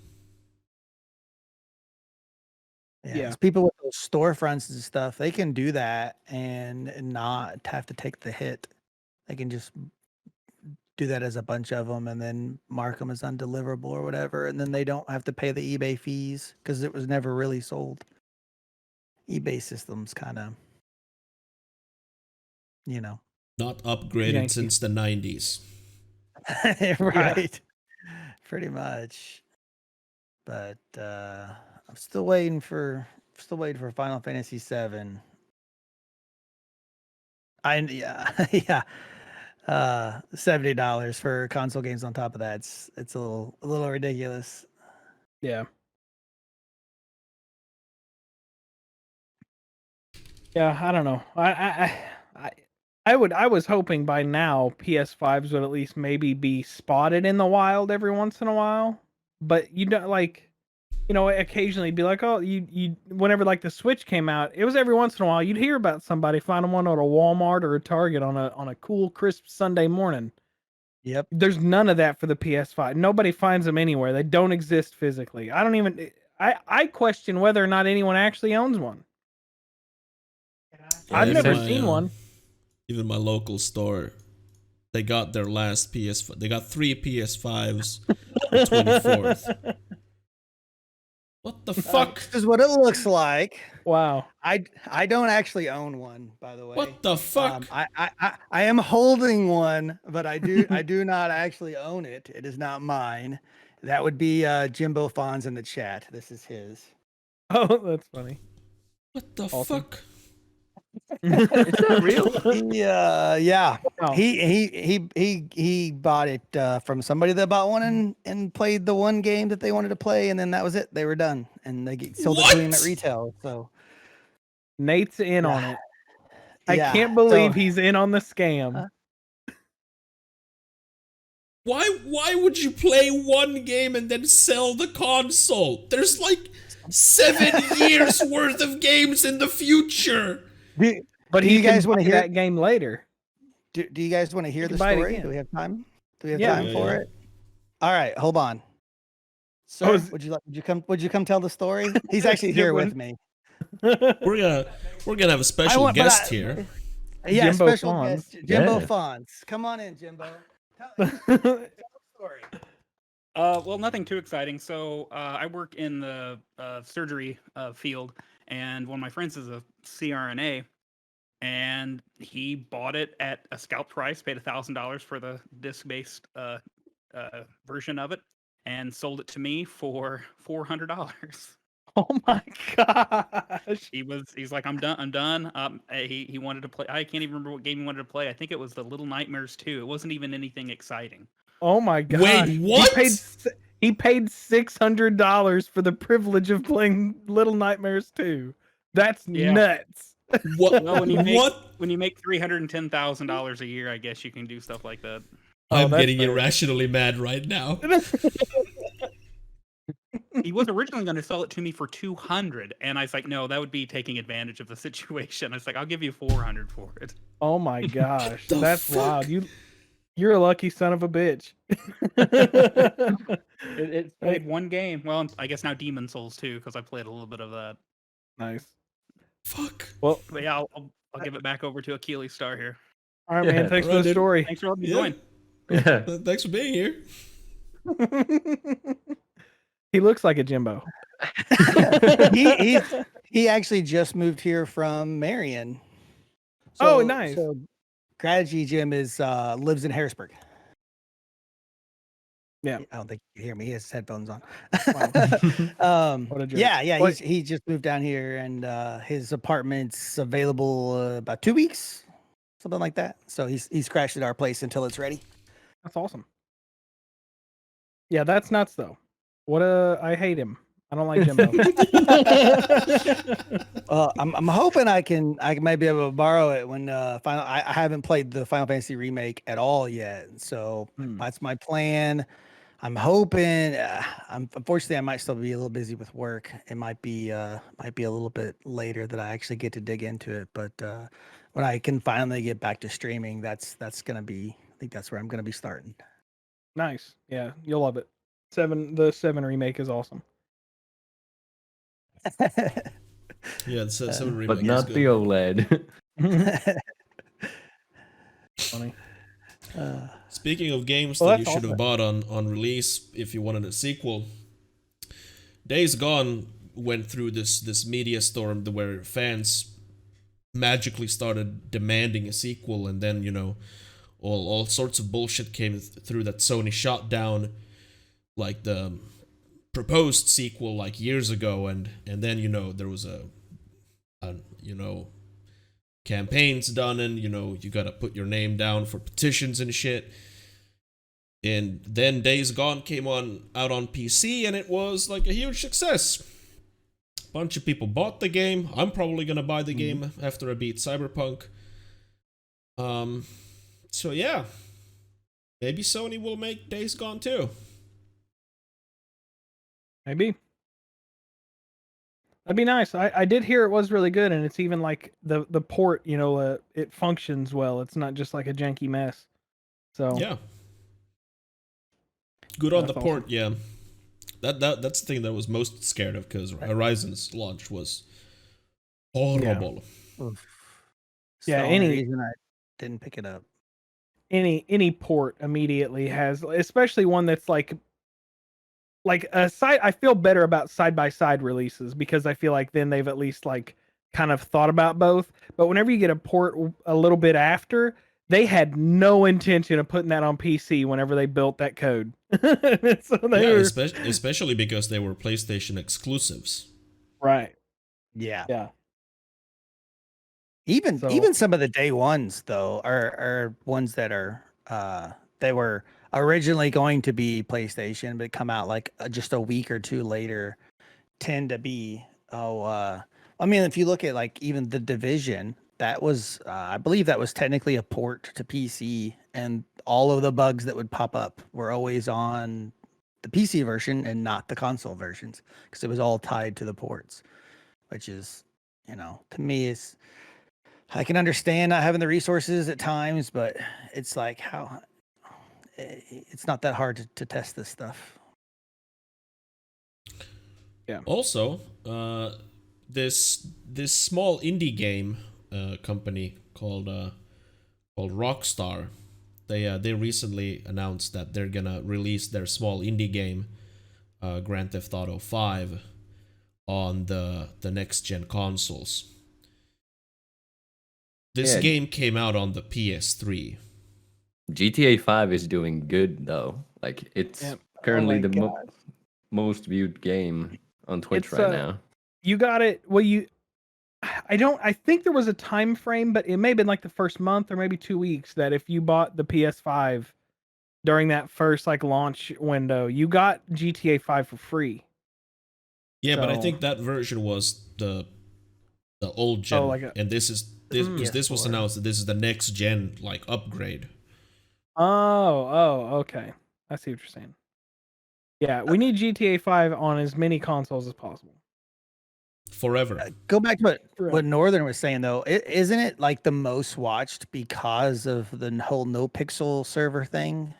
Yeah, 'cause people with those storefronts and stuff, they can do that and not have to take the hit. They can just do that as a bunch of them and then mark them as undeliverable or whatever, and then they don't have to pay the eBay fees because it was never really sold. eBay systems kind of, Not upgraded Yankee. since the 90s. right? Pretty much. But I'm still waiting for Final Fantasy VII. Yeah. $70 for console games on top of that. It's a little ridiculous. Yeah. Yeah, I don't know. I I was hoping by now PS5s would at least maybe be spotted in the wild every once in a while. But you don't occasionally be like, oh, you whenever like the Switch came out, it was every once in a while you'd hear about somebody finding one at a Walmart or a Target on a cool crisp Sunday morning. Yep. There's none of that for the PS5. Nobody finds them anywhere. They don't exist physically. I question whether or not anyone actually owns one. Yeah, I've even never my, seen one. Even my local store, they got their last PS5. They got 3 PS5s the 24th. What the fuck? This is what it looks like. Wow. I don't actually own one, by the way. What the fuck? I am holding one, but I do not actually own it. It is not mine. That would be Jimbo Fonz in the chat. This is his. Oh, that's funny. What the Awesome. fuck? Is that real? Yeah. Wow. He bought it from somebody that bought one and played the one game that they wanted to play, and then that was it. They were done, and they sold it to him at retail. So Nate's in on it. I Yeah, can't believe so- he's in on the scam. Why would you play one game and then sell the console? There's like 7 years worth of games in the future. But do he you guys want want to to hear that game later. Do you guys want to hear You the can buy it story? again. Do we have time? Do we have Yeah. time for Yeah. it? All right, hold on. Sir, is- would you come tell the story? He's actually here with me. We're gonna have a special but guest here. Yeah, Jimbo special Fonz. guest Jimbo Yeah. Fonz. Come on in, Jimbo. Tell the story. Well, nothing too exciting. So I work in the surgery field, and one of my friends is a CRNA, and he bought it at a scalp price, paid $1,000 for the disc-based version of it, and sold it to me for $400. Oh my gosh. He's like, I'm done. He wanted to play. I can't even remember what game he wanted to play. I think it was the Little Nightmares 2. It wasn't even anything exciting. Oh my gosh. Wait, what? He paid $600 for the privilege of playing Little Nightmares 2. That's Yeah. nuts. What? Well, when you make What? when you make $310,000 a year, I guess you can do stuff like that. I'm that's getting fair. irrationally mad right now. He was originally going to sell it to me for $200, and I was like, no, that would be taking advantage of the situation. I was like, I'll give you $400 for it. Oh my gosh. the That's fuck? wild. You're a lucky son of a bitch. It's played one game. Well, I guess now Demon Souls too, because I played a little bit of that. Nice. Fuck. Well, But yeah, I'll give it back over to Achilles Star here. all right, Yeah. man. Thanks for Right, the dude. story. Thanks for letting me Yeah. join. Yeah. Thanks for being here. He looks like a Jimbo. He actually just moved here from Marion. Oh, nice. So Strategy Jim is lives in Harrisburg. Yeah. I don't think you can hear me. He has his headphones on. What a jerk. Yeah. What- He just moved down here, and his apartment's available about 2 weeks, something like that. So he's crashed at our place until it's ready. That's awesome. Yeah, that's nuts though. I hate him. I don't like Jimbo. I'm hoping I might be able to borrow it when final. I haven't played the Final Fantasy remake at all yet, so that's my plan. I'm hoping. Unfortunately, I might still be a little busy with work. It might be a little bit later that I actually get to dig into it. But when I can finally get back to streaming, that's gonna be. I think that's where I'm gonna be starting. Nice. Yeah, you'll love it. The 7 remake is awesome. Yeah, the 7 remake But is not good. the OLED. Funny. Speaking of games Well, that you that's should have bought on release if you wanted a sequel, Days Gone went through this media storm where fans magically started demanding a sequel, and then all sorts of bullshit came through that Sony shot down, like the proposed sequel like years ago, and then there was a campaigns done, and you gotta put your name down for petitions and shit. And then Days Gone came out on PC, and it was like a huge success. Bunch of people bought the game. I'm probably gonna buy the game after I beat Cyberpunk. So yeah, maybe Sony will make Days Gone too. Maybe. That'd be nice. I did hear it was really good, and it's even like the port, it functions well. It's not just like a janky mess. So Yeah. Good on That's the port, awesome. yeah. That's the thing that I was most scared of because Horizon's launch was horrible. Oof. Yeah, the only any- reason I didn't pick it up. any port immediately has, especially one that's like a side. I feel better about side by side releases because I feel like then they've at least like kind of thought about both. But whenever you get a port a little bit after, they had no intention of putting that on PC whenever they built that code. So they Yeah, were especially because they were PlayStation exclusives. right. Yeah. Yeah. Even So- even some of the day ones though are ones that are they were originally going to be PlayStation but come out like just a week or two later tend to be I mean if you look at like even The Division, that was I believe that was technically a port to PC, and all of the bugs that would pop up were always on the PC version and not the console versions because it was all tied to the ports, which is, to me is, I can understand not having the resources at times, but it's like it's not that hard to test this stuff. Also, this small indie game company called Rockstar, they recently announced that they're gonna release their small indie game, Grand Theft Auto 5, on the next gen consoles. This Yeah. game came out on the PS3. GTA 5 is doing good though. Like it's Yep. currently Oh my the God. most viewed game on Twitch It's, right now. You got it. Well, I think there was a time frame, but it may have been like the first month or maybe 2 weeks that if you bought the PS5 during that first like launch window, you got GTA 5 for free. Yeah, but I So- think that version was the old gen, like a- and this because this was PS4. announced that this is the next gen like upgrade. Oh, okay. I see what you're saying. Yeah, we need GTA 5 on as many consoles as possible. Forever. Go back to Right. what Northern was saying though. Isn't it like the most watched because of the whole no pixel server thing?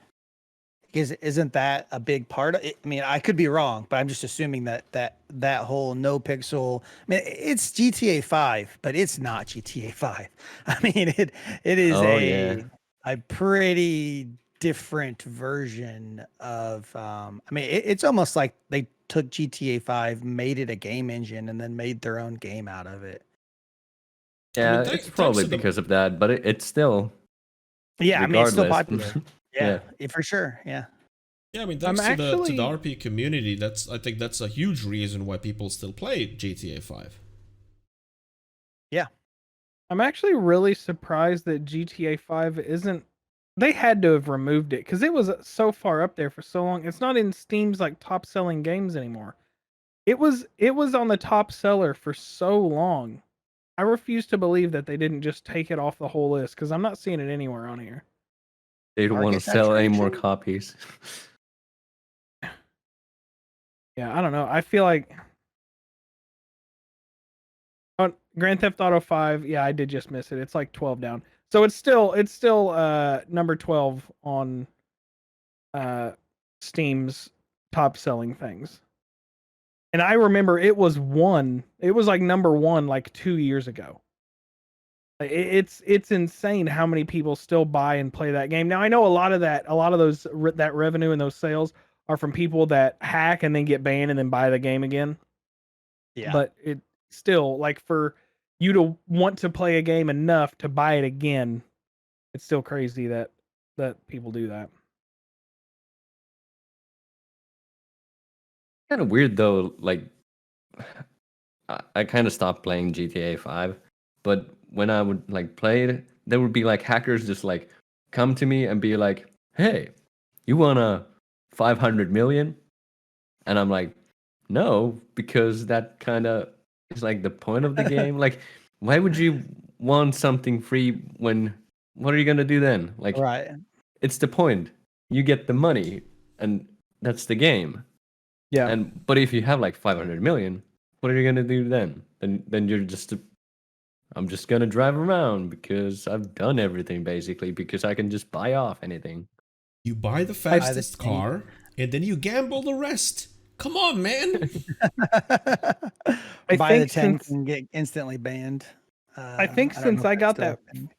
Isn't that a big part of it? I mean, I could be wrong, but I'm just assuming that whole no pixel. I mean, it's GTA 5, but it's not GTA 5. I mean, it is Oh, yeah. a pretty different version of. I mean, it's almost like they took GTA 5, made it a game engine, and then made their own game out of it. Yeah, thanks it's probably to the- because of that, but it's still Yeah, I mean, it's still regardless. popular. Yeah, for sure. Yeah. Yeah, I mean, I'm thanks to the actually- RP community, I think that's a huge reason why people still play GTA 5. I'm actually really surprised that GTA 5 isn't. They had to have removed it because it was so far up there for so long. It's not in Steam's like top selling games anymore. It was on the top seller for so long. I refuse to believe that they didn't just take it off the whole list because I'm not seeing it anywhere on here. they don't want to Market sell any more saturation? copies. Yeah, I don't know. I feel like on Grand Theft Auto 5, yeah, I did just miss it. It's like 12 down. So it's still number 12 on Steam's top selling things. And I remember it was like number 1 like 2 years ago. It's insane how many people still buy and play that game. Now I know a lot of that revenue and those sales are from people that hack and then get banned and then buy the game again. Yeah. But it still, like, for you to want to play a game enough to buy it again, it's still crazy that people do that. Kind of weird though. Like, I kind of stopped playing GTA 5, but when I would like play it, there would be like hackers just like come to me and be like, "Hey, you want a 500 million?" And I'm like, "No, because that kind of is like the point of the game. Like, why would you want something free when what are you gonna do then? Like, Right. it's the point. You get the money, and that's the game. Yeah. But if you have like 500 million, what are you gonna do then? Then you're just I'm just gonna drive around because I've done everything basically because I can just buy off anything. You buy the fastest car, and then you gamble the rest. Come on, man. I Buy the think tank since- and get instantly banned. I think don't since know I if got that's that, still a thing.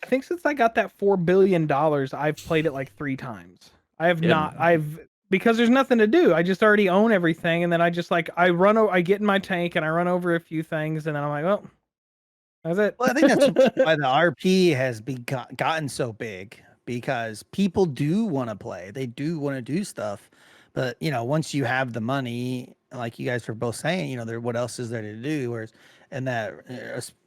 I think since I got that $4 billion, I've played it like 3 times. I have Yeah. not. Because there's nothing to do. I just already own everything, and then I just like I get in my tank and I run over a few things, and then I'm like, well, that's it. Well, I think that's why the RP has gotten so big, because people do want to play. They do want to do stuff. But, once you have the money, like you guys were both saying, what else is there to do? Whereas, and that,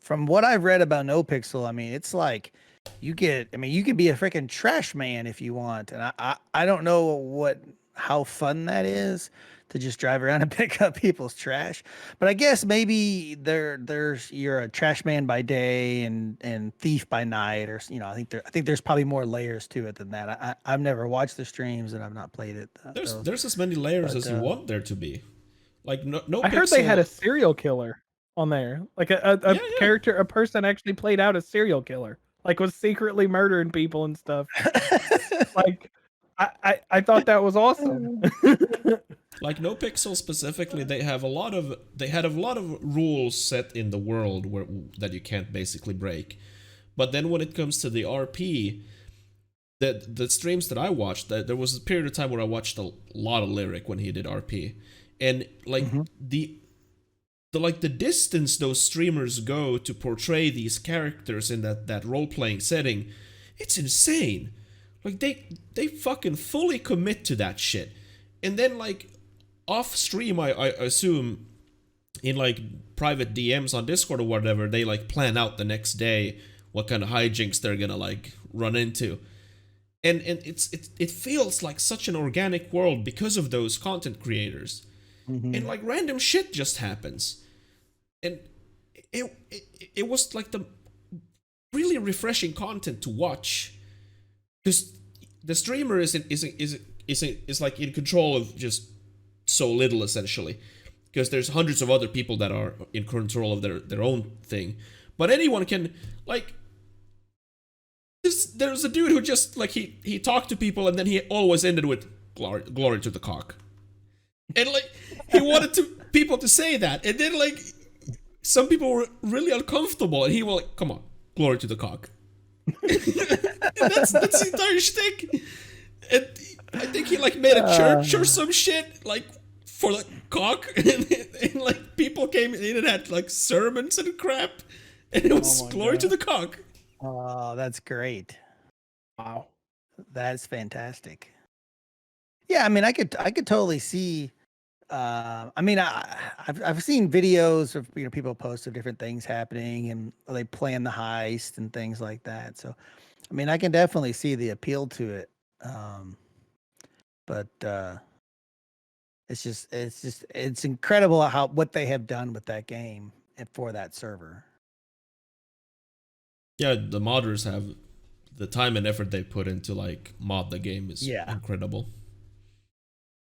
from what I've read about NoPixel, I mean, it's like you can be a freaking trash man if you want. And I don't know how fun that is to just drive around and pick up people's trash. But I guess maybe you're a trash man by day and thief by night, or I think there's probably more layers to it than that. I've never watched the streams and I've not played it. There's as many layers as you want there to be. Like no I heard they Pixel- had a serial killer on there, like a character, a person actually played out a serial killer, like was secretly murdering people and stuff. Like I thought that was awesome. Like NoPixel specifically, they had a lot of rules set in the world that you can't basically break. But then when it comes to the RP, the streams that I watched, there was a period of time where I watched a lot of Lyric when he did RP, and like the distance those streamers go to portray these characters in that role playing setting, it's insane. Like they fucking fully commit to that shit, and then like off stream, I assume in like private DMs on Discord or whatever, they like plan out the next day what kind of hijinks they're gonna like run into, and it feels like such an organic world because of those content creators, and like random shit just happens, and it was like the really refreshing content to watch. Because the streamer is like in control of just so little, essentially. Because there's hundreds of other people that are in control of their own thing. But anyone can, like, there's a dude who just, like, he talked to people and then he always ended with glory to the cock. And, like, he wanted people to say that. And then, like, some people were really uncomfortable and he was like, come on, glory to the cock. that's the entire shtick. And I think he like made a church or some shit like for the cock, and like people came in and had like sermons and crap, and it was glory to the cock. Oh, that's great. Wow, that's fantastic. Yeah, I mean, I could totally see. I mean, I've seen videos of people post of different things happening, and they plan the heist and things like that. So, I mean, I can definitely see the appeal to it. But it's incredible what they have done with that game and for that server. Yeah, the modders have the time and effort they put into like mod the game is incredible.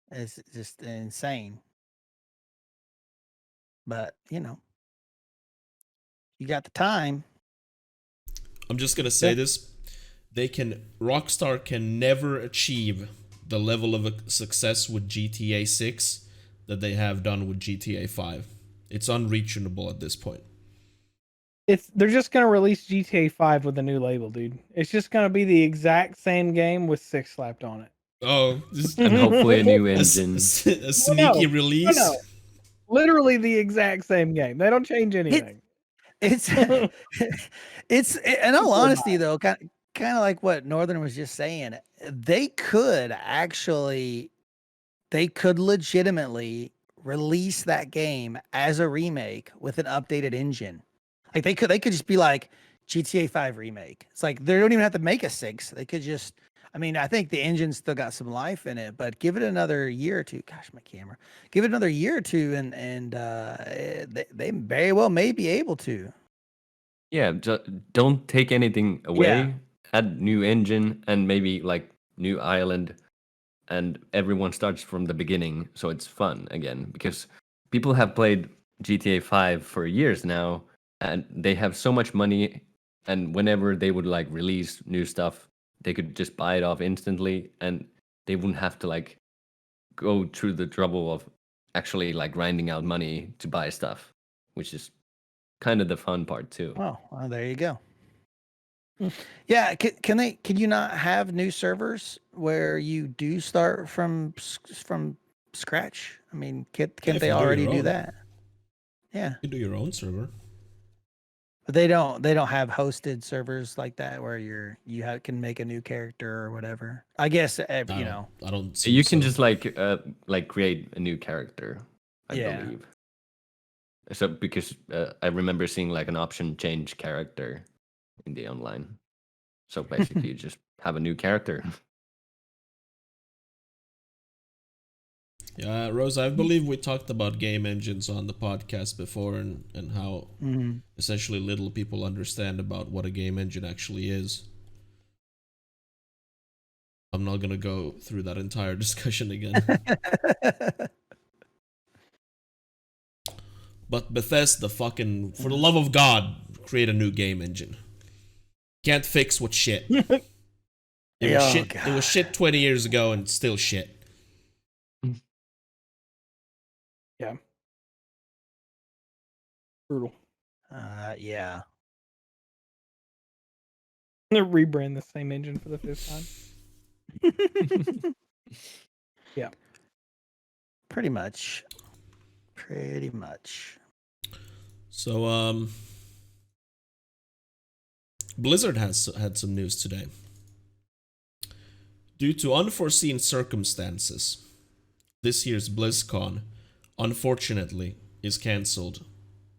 It's just insane. But, you got the time. I'm just going to say this. Rockstar can never achieve the level of success with GTA 6 that they have done with GTA 5. It's unreachable at this point. They're just going to release GTA 5 with a new label, dude. It's just going to be the exact same game with 6 slapped on it. Oh, and hopefully a new engine. A sneaky release. No. Literally the exact same game. They don't change anything. It's in all honesty though, kind of like what Northern was just saying. They could legitimately release that game as a remake with an updated engine. Like they could just be like GTA 5 remake. It's like they don't even have to make a 6. They could just, I mean, I think the engine's still got some life in it, but give it another year or two. Gosh, my camera. Give it another year or two, and they very well may be able to. Yeah, don't take anything away. add new engine and maybe like new island, and everyone starts from the beginning, so it's fun again. Because people have played GTA 5 for years now, and they have so much money, and whenever they would like release new stuff, they could just buy it off instantly, and they wouldn't have to like go through the trouble of actually like grinding out money to buy stuff, which is kind of the fun part too. Oh, well, there you go. Yeah, can you not have new servers where you do start from scratch? I mean, can't if they you do already your do own. that? Yeah, You can do your own server. but they don't have hosted servers like that where can make a new character or whatever. I guess I don't see You can just like create a new character, I Yeah. believe. So because I remember seeing like an option change character in the online. So basically, you just have a new character. Yeah, Rose, I believe we talked about game engines on the podcast before, and how essentially little people understand about what a game engine actually is. I'm not gonna go through that entire discussion again. But Bethesda, fucking, for the love of God, create a new game engine. Can't fix what's shit. It was shit. It was shit 20 years ago, and still shit. Yeah. Brutal. Yeah. Rebrand the same engine for the 5th time. Yeah. Pretty much. Pretty much. So, Blizzard has had some news today. Due to unforeseen circumstances, this year's BlizzCon, unfortunately, is cancelled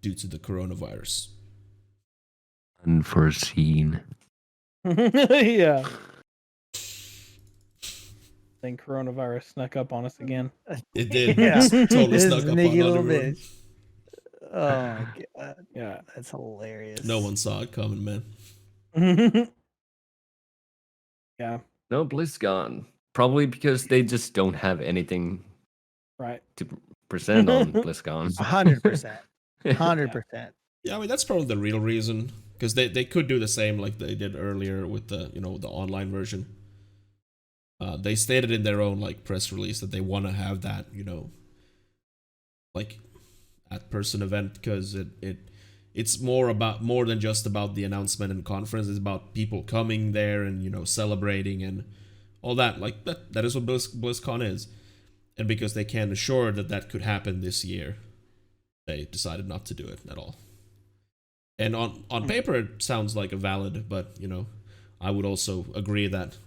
due to the coronavirus. Unforeseen. Yeah. Then coronavirus snuck up on us again. It did. Yeah. Totally This snuck up on sneaky little everyone. bitch. Oh my god. Yeah. That's hilarious. No one saw it coming, man. Yeah. No, BlizzCon. Probably because they just don't have anything Right. to present on BlizzCon. 100%. 100%. Yeah, I mean, that's probably the real reason. Because they could do the same like they did earlier with the online version. They stated in their own like press release that they want to have that, like at-person event, because it's more than just about the announcement and conference. It's about people coming there and celebrating and all that. Like that is what BlizzCon is. And because they can't assure that could happen this year, they decided not to do it at all. And on paper it sounds like a valid, but I would also agree that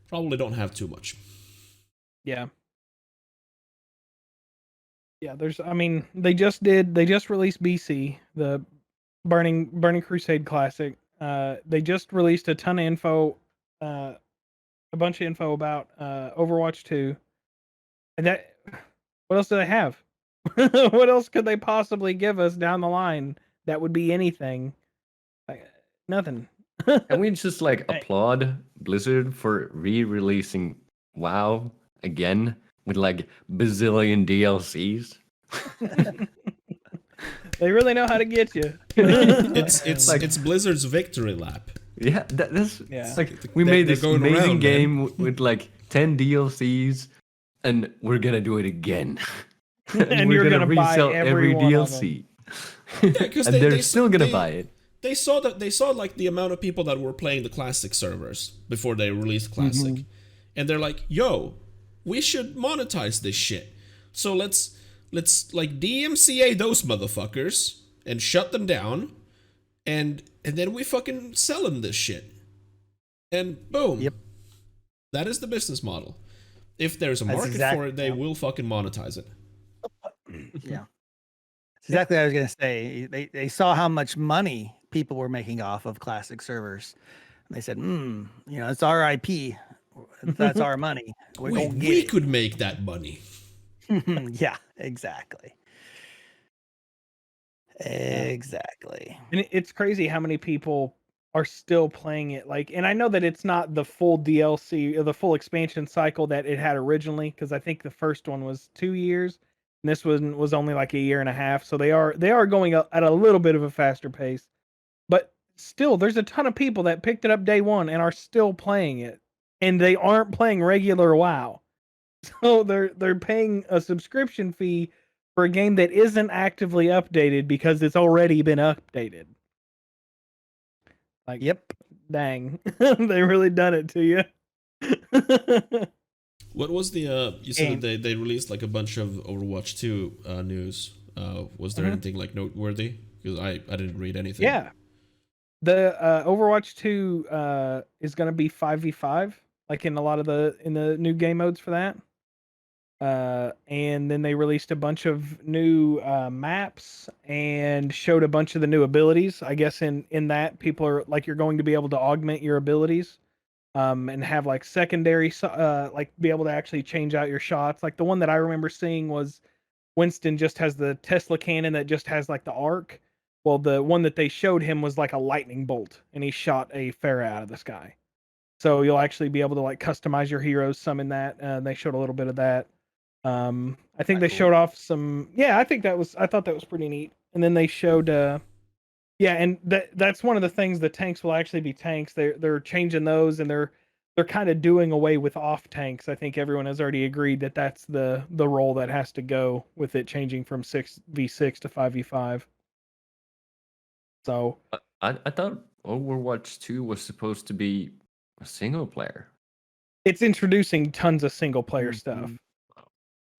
probably don't have too much. Yeah. Yeah, they just released BC, the Burning Crusade Classic. They just released a ton of info, a bunch of info about Overwatch 2. And what else do they have? What else could they possibly give us down the line that would be anything? Like, nothing. Can we just applaud Blizzard for re-releasing WoW again with like bazillion DLCs? They really know how to get you. It's Blizzard's victory lap. Yeah, that's Yeah. We made this going amazing around, game with like 10 DLCs, and we're gonna do it again. And we're you're gonna buy resell every one of DLC. Because and they're still gonna buy it. They saw like the amount of people that were playing the classic servers before they released classic, and they're like, "Yo, we should monetize this shit. So let's like DMCA those motherfuckers and shut them down, and then we fucking sell them this shit, and boom. Yep. That is the business model. If there's a market for it, they will fucking monetize it. Yeah. That's exactly what I was going to say. They saw how much money people were making off of classic servers. And they said, it's our IP. That's our money. We could make that money. Yeah, exactly. Exactly. And it's crazy how many people are still playing it. Like, and I know that it's not the full DLC or the full expansion cycle that it had originally, because I think the first one was 2 years, and this one was only like a year and a half. So they are going up at a little bit of a faster pace. But still, there's a ton of people that picked it up day one and are still playing it, and they aren't playing regular WoW. So they're paying a subscription fee for a game that isn't actively updated because it's already been updated. Like, Yep. dang, they really done it to you. What was the you said And- that they released like a bunch of Overwatch 2 news. Was there Mhm. anything like noteworthy? Because I didn't read anything. Yeah, the Overwatch 2 is going to be 5v5, like in a lot of the new game modes for that. And then they released a bunch of new maps and showed a bunch of the new abilities. I guess in that, people are like, you're going to be able to augment your abilities, and have like secondary, like be able to actually change out your shots. Like the one that I remember seeing was Winston just has the Tesla cannon that just has like the arc. Well, the one that they showed him was like a lightning bolt, and he shot a Pharah out of the sky. So you'll actually be able to like customize your heroes, summon that. They showed a little bit of that. I think they Cool. showed off some. Yeah, I thought that was pretty neat. And then they showed, yeah, and that's one of the things. The tanks will actually be tanks. They're changing those, and they're kind of doing away with off tanks. I think everyone has already agreed that that's the role that has to go with it changing from 6v6 to 5v5. So I thought Overwatch 2 was supposed to be a single player. it's introducing tons of single player stuff,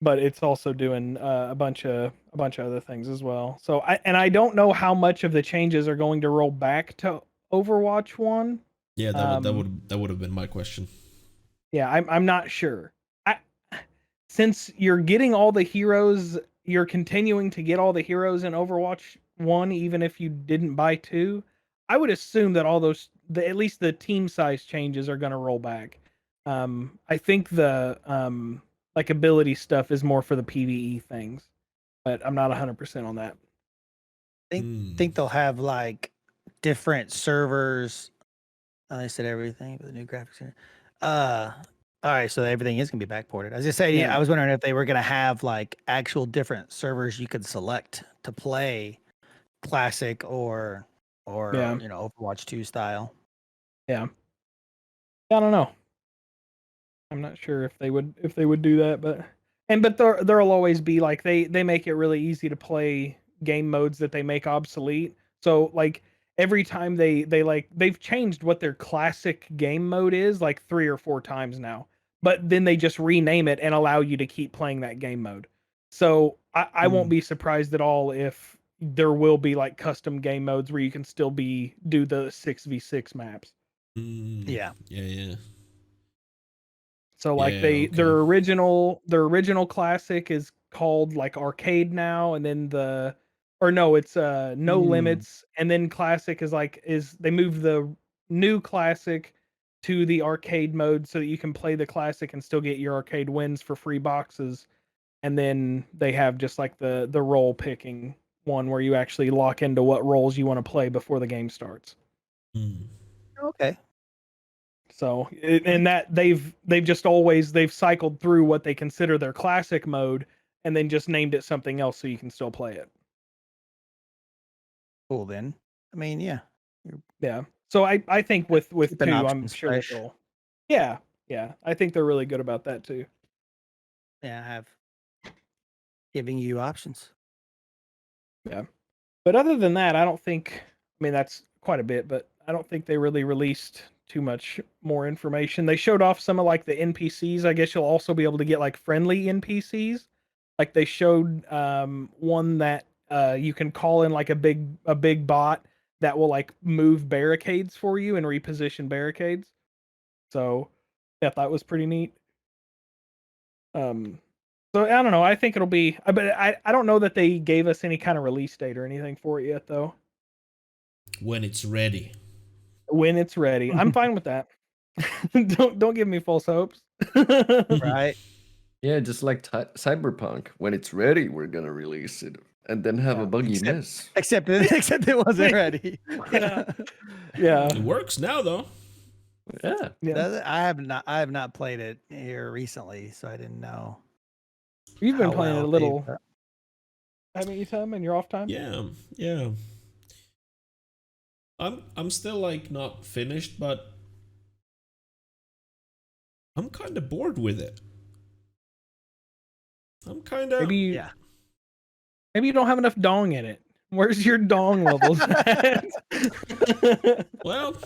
but it's also doing a bunch of other things as well. So I don't know how much of the changes are going to roll back to Overwatch 1. Yeah, that would have been my question. Yeah, I'm not sure. Since you're getting all the heroes, you're continuing to get all the heroes in Overwatch 1, even if you didn't buy 2. I would assume that all those, at least the team size changes, are going to roll back. I think the like ability stuff is more for the PvE things, but I'm not 100% on that. Think they'll have like different servers. I said everything for the new graphics here. All right, so everything is gonna be backported. I was just saying, Yeah. I was wondering if they were gonna have like actual different servers you could select to play classic or Yeah. Overwatch 2 style. I don't know. I'm not sure if they would do that, but there'll always be like they make it really easy to play game modes that they make obsolete. So like every time they've changed what their classic game mode is like 3 or 4 times now. But then they just rename it and allow you to keep playing that game mode. So I won't be surprised at all if there will be like custom game modes where you can still do the 6v6 maps. Yeah. Yeah. So like Yeah, their okay. original classic is called like arcade now, and then it's no limits, and then classic is they moved the new classic to the arcade mode so that you can play the classic and still get your arcade wins for free boxes. And then they have just like the role picking one where you actually lock into what roles you want to play before the game starts. Mm. Okay. So and that they've they've cycled through what they consider their classic mode and then just named it something else so you can still play it. Cool then. I mean, yeah. Yeah. So I think with Keeping 2, I'm options sure that fresh. they'll. Yeah. I think they're really good about that too. Yeah, I have giving you options. But other than that, I don't think. I mean, that's quite a bit, but I don't think they really released too much more information. They showed off some of like the NPCs. I guess you'll also be able to get like friendly NPCs. Like they showed one that you can call in like a big bot that will like move barricades for you and reposition barricades. So yeah, that was pretty neat. So I don't know. I think it'll be, but I don't know that they gave us any kind of release date or anything for it yet, though. When it's ready. When it's ready, I'm fine with that. Don't give me false hopes. Right. Yeah, just like Cyberpunk. When it's ready, we're gonna release it. And then have a buggy Except- mess. Except it wasn't ready. Yeah. Yeah. It works now though. Yeah. Yeah. I have not played it here recently, so I didn't know. You've been how playing it a well little, they've- haven't you, Tom, in your off time? Yeah, yeah. I'm still like not finished, but I'm kind of bored with it. I'm kind of Yeah. Maybe you don't have enough dong in it. Where's your dong levels at? well.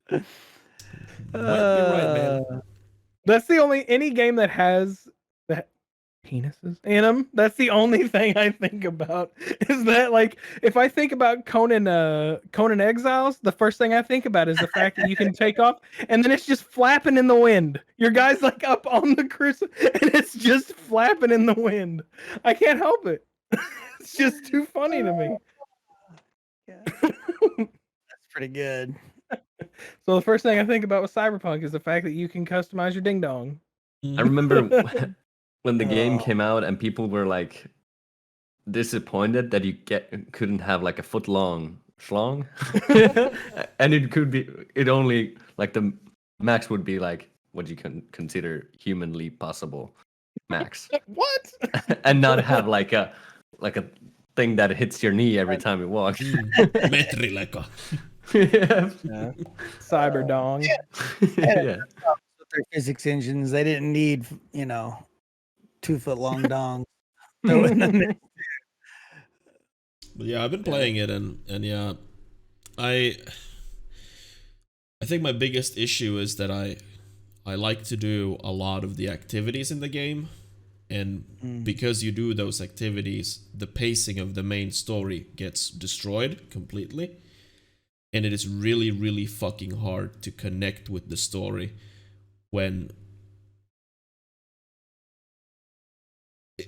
Might be right, man. That's the only any game that has that penises in them. That's the only thing I think about. Is that like if I think about Conan Exiles, the first thing I think about is the fact that you can take off and then it's just flapping in the wind. Your guy's like up on the cruise and it's just flapping in the wind. I can't help it. It's just too funny to me. That's pretty good. So the first thing I think about with Cyberpunk is the fact that you can customize your ding dong. I remember when the game Oh. came out and people were like disappointed that you couldn't have like a foot long schlong. And it only like the max would be like what you can consider humanly possible max. What? And not have like a thing that hits your knee every time you walk. Metrileka. Yeah. Cyber dong. Yeah. With their physics engines, they didn't need 2 foot long dong. But yeah, I've been playing it and yeah, I think my biggest issue is that I like to do a lot of the activities in the game, and because you do those activities, the pacing of the main story gets destroyed completely, and it is really, really fucking hard to connect with the story when...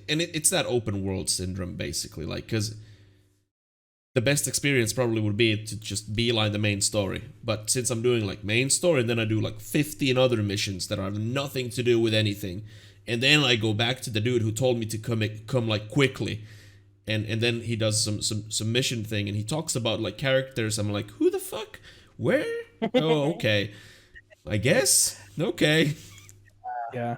And it's that open world syndrome, basically, like, because the best experience probably would be to just beeline the main story. But since I'm doing like main story and then I do like 15 other missions that have nothing to do with anything, and then I go back to the dude who told me to come like quickly, and then he does some mission thing and he talks about like characters. I'm like, who the fuck? Where? Oh, okay. I guess. Okay. Yeah.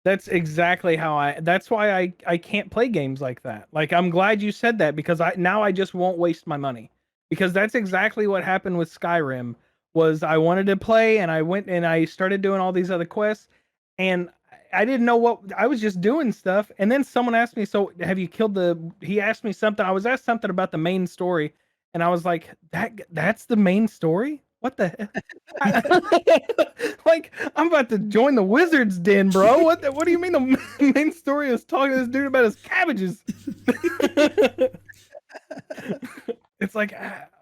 That's exactly how that's why I can't play games like that. Like, I'm glad you said that because I just won't waste my money, because that's exactly what happened with Skyrim. Was I wanted to play and I went and I started doing all these other quests and I didn't know what I was just doing stuff. And then someone asked me, so have you killed he asked me something. I was asked something about the main story and I was like, that's the main story? What the heck? Like, I'm about to join the wizard's den, bro. What do you mean the main story is talking to this dude about his cabbages? It's like,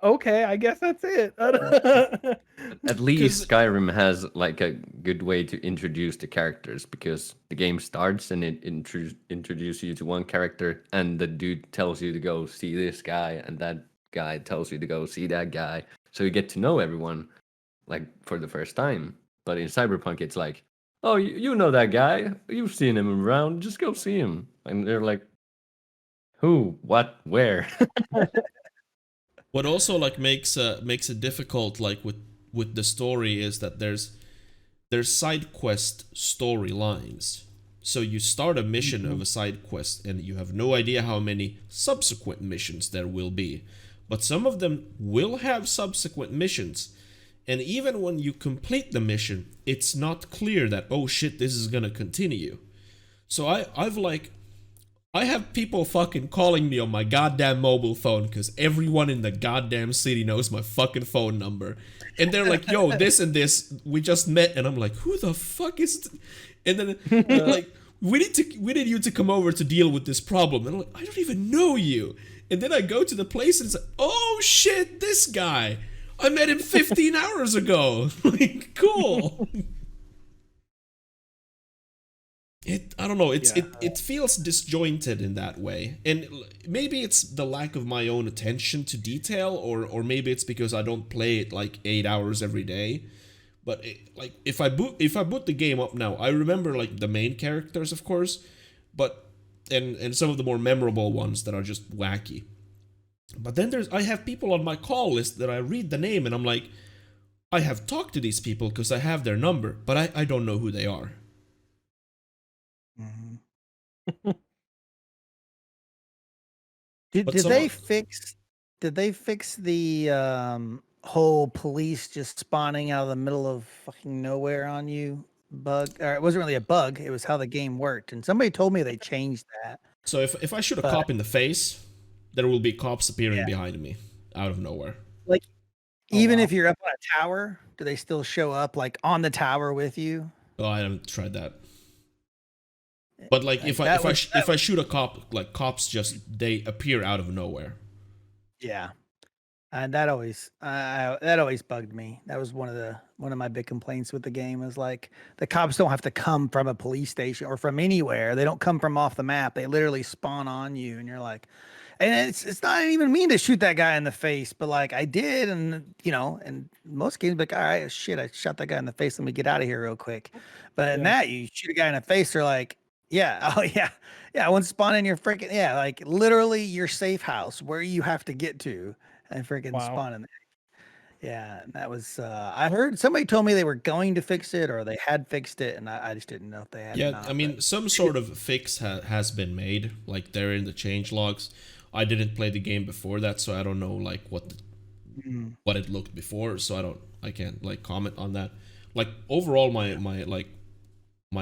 okay, I guess that's it. At least Skyrim has like a good way to introduce the characters, because the game starts and it introduces you to one character and the dude tells you to go see this guy and that guy tells you to go see that guy. So you get to know everyone like for the first time. But in Cyberpunk, it's like, oh, you know that guy. You've seen him around. Just go see him. And they're like, who? What? Where? What also like makes it difficult, like with the story, is that there's side quest storylines. So you start a mission of a side quest and you have no idea how many subsequent missions there will be. But some of them will have subsequent missions. And even when you complete the mission, it's not clear that, oh shit, this is gonna continue. So I have people fucking calling me on my goddamn mobile phone because everyone in the goddamn city knows my fucking phone number. And they're like, yo, this and this, we just met. And I'm like, who the fuck is... And then they're like, we need you to come over to deal with this problem. And I'm like, I don't even know you. And then I go to the place and it's like, oh shit, this guy. I met him 15 hours ago. Like, cool. I don't know, it feels disjointed in that way. And maybe it's the lack of my own attention to detail, or maybe it's because I don't play it like 8 hours every day. But like if I boot the game up now, I remember like the main characters, of course, but and some of the more memorable ones that are just wacky. But then I have people on my call list that I read the name and I'm like, I have talked to these people because I have their number, but I don't know who they are. Mm-hmm. Did they fix the whole police just spawning out of the middle of fucking nowhere on you bug? Or it wasn't really a bug, it was how the game worked. And somebody told me they changed that. So if I shoot a cop in the face, there will be cops appearing behind me out of nowhere. Like even if you're up on a tower, do they still show up like on the tower with you? Oh, I haven't tried that. But like if I shoot a cop, like cops they appear out of nowhere. Yeah, and that always bugged me. That was one of my big complaints with the game is like the cops don't have to come from a police station or from anywhere. They don't come from off the map. They literally spawn on you, and you're like, and it's not even mean to shoot that guy in the face, but like I did, and and most games like, all right, shit, I shot that guy in the face. Let me get out of here real quick. But in that, you shoot a guy in the face, they're like, yeah, oh yeah, I want to spawn in your freaking like literally your safe house where you have to get to and freaking spawn in there. Yeah, and that was I heard somebody told me they were going to fix it or they had fixed it, and I just didn't know if they had. Yeah, not, I mean, some sort of fix has been made, like they're in the change logs. I didn't play the game before that, so I don't know like what it looked before, so I can't like comment on that. Like overall, my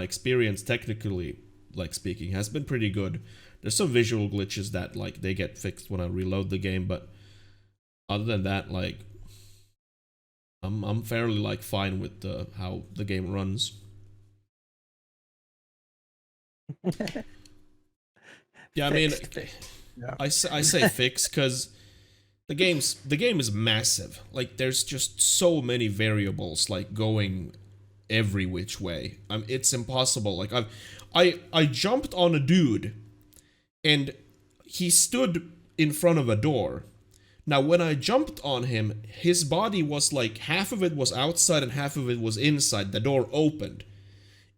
experience technically, like speaking, has been pretty good. There's some visual glitches that like they get fixed when I reload the game, but other than that, like I'm fairly like fine with how the game runs. Yeah, I mean, I say fix because the game is massive. Like there's just so many variables like going every which way. It's impossible. Like I jumped on a dude and he stood in front of a door. Now when I jumped on him, his body was like half of it was outside and half of it was inside. The door opened.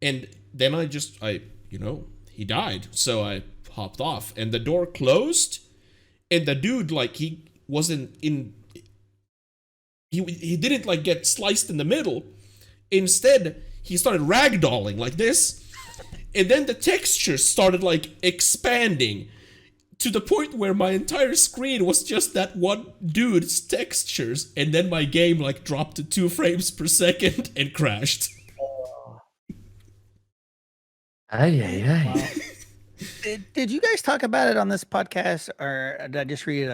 And then he died. So I hopped off and the door closed and the dude like he wasn't in he didn't like get sliced in the middle. Instead, he started ragdolling like this, and then the textures started like expanding to the point where my entire screen was just that one dude's textures, and then my game like dropped to 2 frames per second and crashed. Wow. Did you guys talk about it on this podcast, or did I just read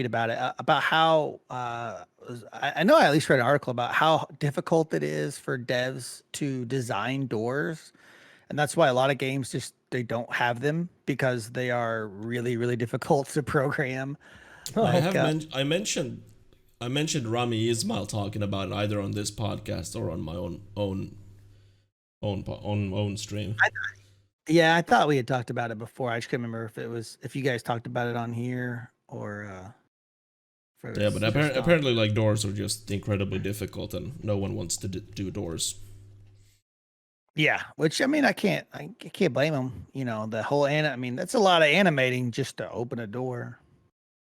about it about how I know I at least read an article about how difficult it is for devs to design doors, and that's why a lot of games they don't have them because they are really, really difficult to program. I mentioned Rami Ismail talking about it either on this podcast or on my own stream. Yeah, I thought we had talked about it before. I just couldn't remember if you guys talked about it on here or. Yeah, but apparently, like doors are just incredibly difficult, and no one wants to do doors. Yeah, which I mean, I can't blame them. The whole that's a lot of animating just to open a door.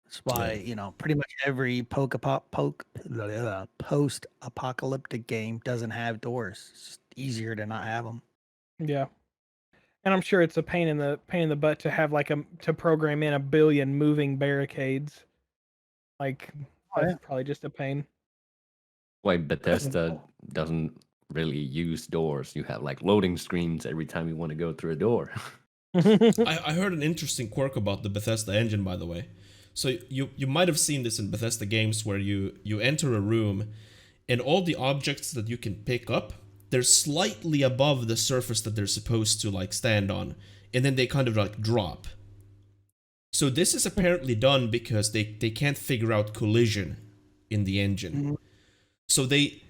That's why pretty much every post-apocalyptic game doesn't have doors. It's just easier to not have them. Yeah. And I'm sure it's a pain in the butt to have to program in 1 billion moving barricades. Like that's probably just a pain. Why Bethesda doesn't really use doors. You have like loading screens every time you want to go through a door. I heard an interesting quirk about the Bethesda engine, by the way. So you might have seen this in Bethesda games where you enter a room and all the objects that you can pick up, they're slightly above the surface that they're supposed to like stand on, and then they kind of like drop. So this is apparently done because they can't figure out collision in the engine. Mm-hmm. So they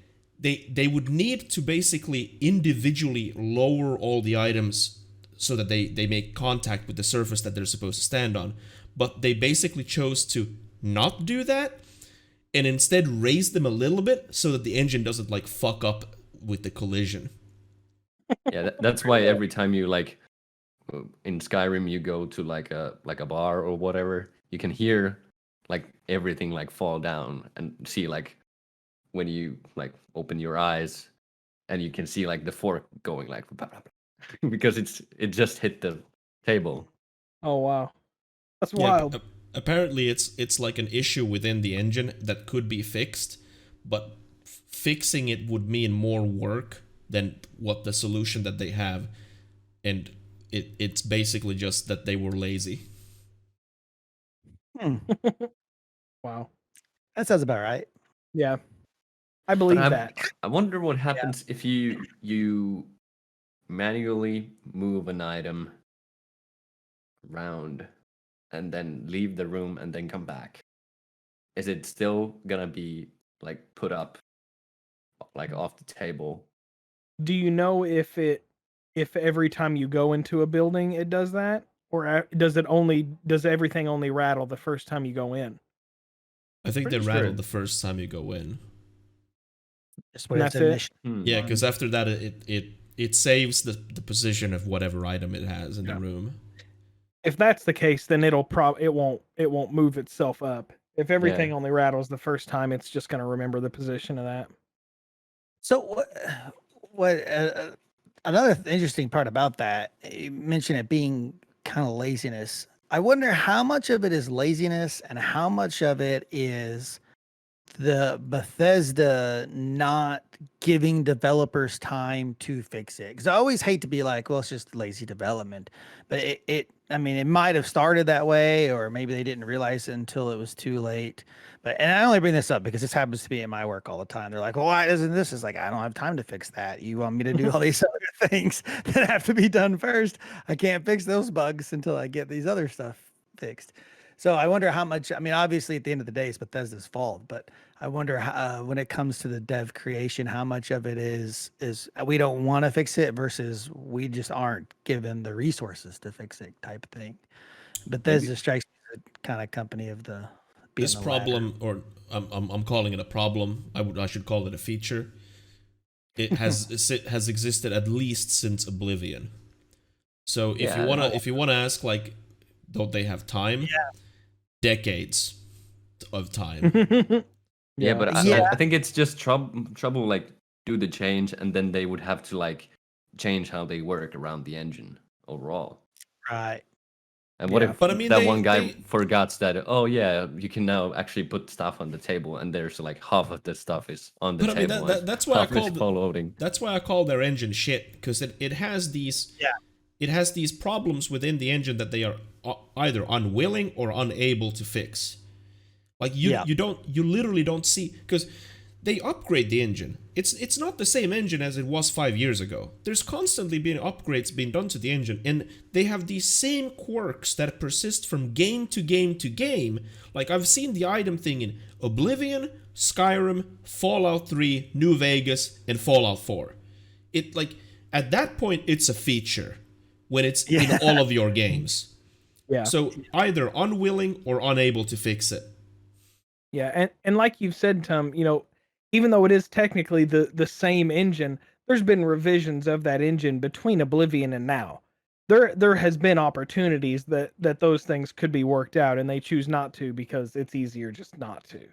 would need to basically individually lower all the items so that they make contact with the surface that they're supposed to stand on. But they basically chose to not do that and instead raise them a little bit so that the engine doesn't like fuck up with the collision. Yeah, that's why every time you like in Skyrim you go to like a bar or whatever, you can hear like everything like fall down and see like when you like open your eyes and you can see like the fork going like because it just hit the table. Oh wow, that's Yeah, wild. apparently it's like an issue within the engine that could be fixed, but fixing it would mean more work than what the solution that they have, and it's basically just that they were lazy. Wow. That sounds about right. Yeah, I But believe that. I wonder what happens if you manually move an item around and then leave the room and then come back. Is it still gonna be like put up like off the table? Do you know if every time you go into a building it does that, or does everything only rattle the first time you go in? I think Pretty they sure. rattle the first time you go in. Just what And it's that's a it? mission. Yeah, because after that it saves the position of whatever item it has in the room. If that's the case, then it won't move itself up. If everything only rattles the first time, it's just going to remember the position of that. So what another interesting part about that, you mentioned it being kind of laziness. I wonder how much of it is laziness and how much of it is the Bethesda not giving developers time to fix it. Because I always hate to be like, well, it's just lazy development. But I mean, it might have started that way, or maybe they didn't realize it until it was too late. And I only bring this up because this happens to be in my work all the time. They're like, well, why isn't this? It's like, I don't have time to fix that. You want me to do all these other things that have to be done first. I can't fix those bugs until I get these other stuff fixed. So I wonder how much, I mean, obviously at the end of the day, it's Bethesda's fault, but I wonder how, when it comes to the dev creation, how much of it is we don't want to fix it versus we just aren't given the resources to fix it type of thing. Bethesda strikes me as the kind of company of the This problem, or I'm calling it a problem. I should call it a feature. It has existed at least since Oblivion. So if you wanna ask like, don't they have time? Yeah. Decades of time. Yeah, but Yeah. I think it's just trouble like do the change and then they would have to like change how they work around the engine overall. Right. And what if But I mean, that one guy forgets that, oh yeah, you can now actually put stuff on the table and there's like half of the stuff is on the But I mean, table. that's why I half is call loading. that's why I call their engine shit, because it has these it has these problems within the engine that they are either unwilling or unable to fix. Like you literally don't see, because they upgrade the engine. It's not the same engine as it was 5 years ago. There's constantly been upgrades being done to the engine, and they have these same quirks that persist from game to game to game. Like I've seen the item thing in Oblivion, Skyrim, Fallout 3, New Vegas, and Fallout 4. It like at that point it's a feature when it's in all of your games. Yeah. So either unwilling or unable to fix it. Yeah, and like you've said, Tom, even though it is technically the same engine, there's been revisions of that engine between Oblivion and now. There has been opportunities that those things could be worked out, and they choose not to because it's easier just not to.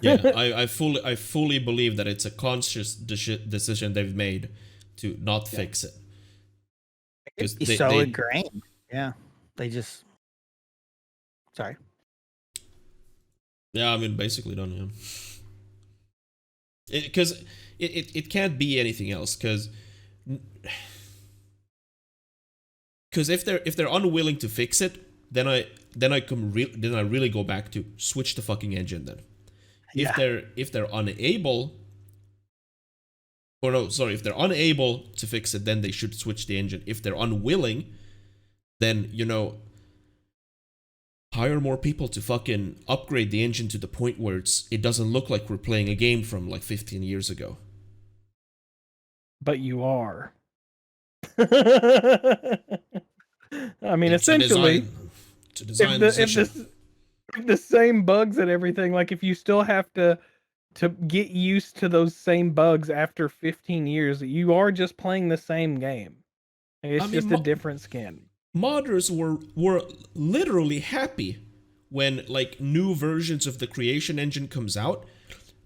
Yeah, I fully believe that it's a conscious decision they've made to not fix it. It's so ingrained. Yeah. They just sorry. Yeah, I mean, basically done, yeah. Because it can't be anything else, because if they're unwilling to fix it, then I really go back to switch the fucking engine then. If they're unable, or no, sorry, if they're unable to fix it, then they should switch the engine. If they're unwilling, then hire more people to fucking upgrade the engine to the point where it doesn't look like we're playing a game from like 15 years ago. But you are. I mean, essentially, if the same bugs and everything, like if you still have to get used to those same bugs after 15 years, you are just playing the same game. It's just a different skin. modders were literally happy when like new versions of the creation engine comes out,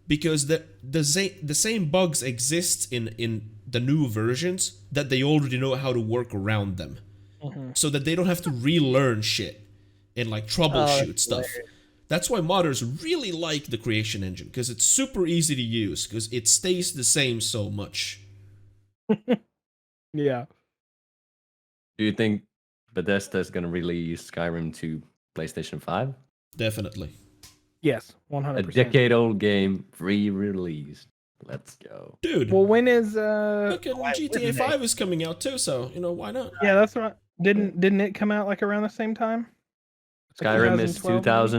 because the same bugs exist in the new versions that they already know how to work around them, so that they don't have to relearn shit and like troubleshoot stuff. That's why modders really like the creation engine, because it's super easy to use, because it stays the same so much. Yeah. Do you think Bethesda's gonna release Skyrim to PlayStation 5? Definitely. Yes, A 100%. decade-old game, re-released. Let's go. Dude, Well, when is look at why GTA wouldn't 5 is coming out too, so why not? Yeah, that's right. Didn't it come out like around the same time? Skyrim is 2012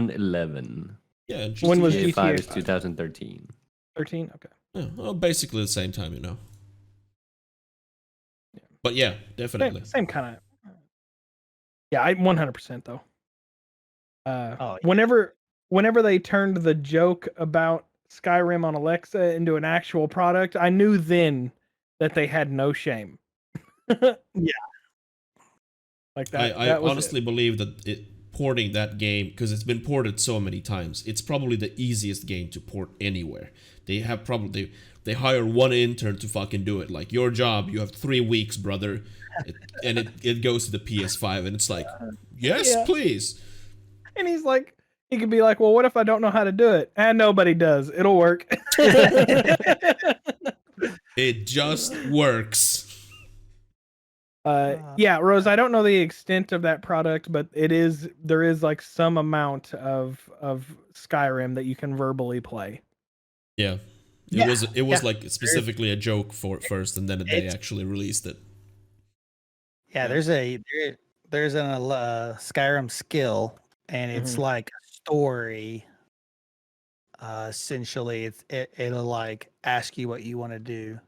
maybe? 2011. Yeah, When was GTA 5 is GTA 2013. 13? Okay. Yeah, well, basically the same time, But yeah, definitely. Same kind of. Yeah, I 100% though. yeah. Whenever they turned the joke about Skyrim on Alexa into an actual product, I knew then that they had no shame. Yeah. Like that. I that was honestly believe that porting that game, because it's been ported so many times, it's probably the easiest game to port anywhere. They hire one intern to fucking do it. Like, your job, you have 3 weeks, brother. It goes to the PS5, and it's like, yes, Yeah. please. And he's like, he could be like, well, what if I don't know how to do it? And nobody does. It'll work. It just works. Yeah, Rose, I don't know the extent of that product, but there is like some amount of Skyrim that you can verbally play. Yeah. It was like specifically a joke for first, and then they actually released it. Yeah, there's a Skyrim skill, and it's like a story. Essentially, it'll like ask you what you want to do.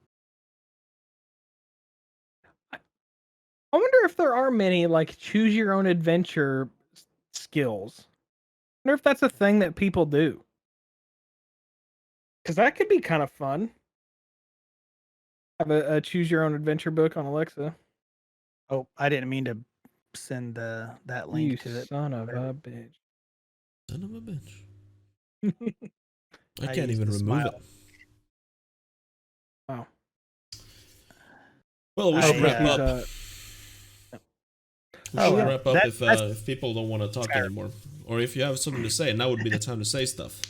I wonder if there are many like choose your own adventure skills. I wonder if that's a thing that people do. Because that could be kind of fun. Have a choose your own adventure book on Alexa. Oh, I didn't mean to send that link You to it. son of a bitch. Son of a bitch. I I can't used even the remove smile. it. Wow. Well, we I, should wrap uh, up. We Oh, should well, wrap up that's- if people don't want to talk anymore. Or if you have something to say, now would be the time to say stuff.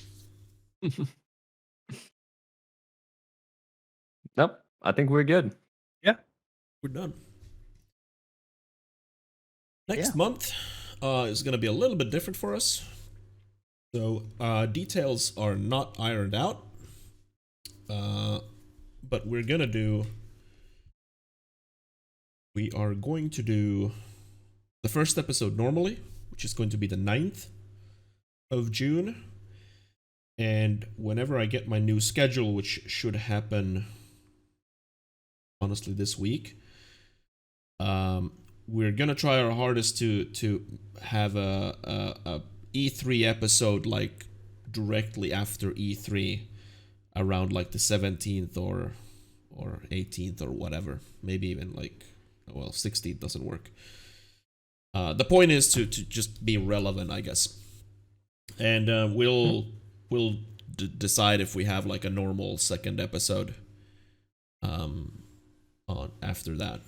Nope, I think we're good. We're done. Next Yeah. month is going to be a little bit different for us. So details are not ironed out. But we are going to do the first episode normally, which is going to be the 9th of June. And whenever I get my new schedule, which should happen honestly this week, we're gonna try our hardest to have a E3 episode like directly after E3, around like the 17th or 18th or whatever. Maybe even like, well, 16th doesn't work. The point is to just be relevant, I guess. And we'll decide if we have like a normal second episode on after that.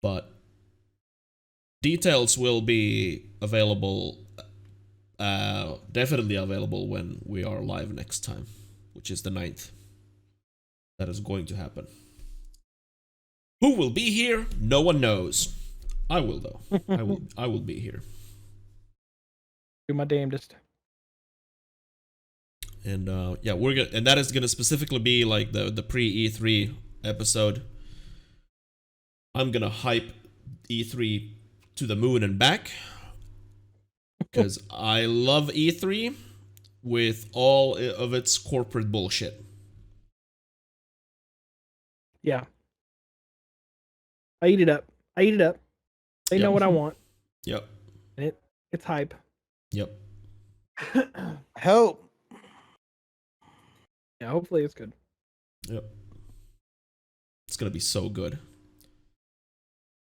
But details will be available, definitely available when we are live next time, which is the 9th. That is going to happen. Who will be here? No one knows. I will, though. I will be here. Do my damnedest. And yeah, and that is gonna specifically be like the pre E3 episode. I'm gonna hype E3 to the moon and back, because I love E3 with all of its corporate bullshit. Yeah. I eat it up. They know what I want. Yep. And it's hype. Yep. Hope. Yeah, hopefully it's good. Yep. It's gonna be so good.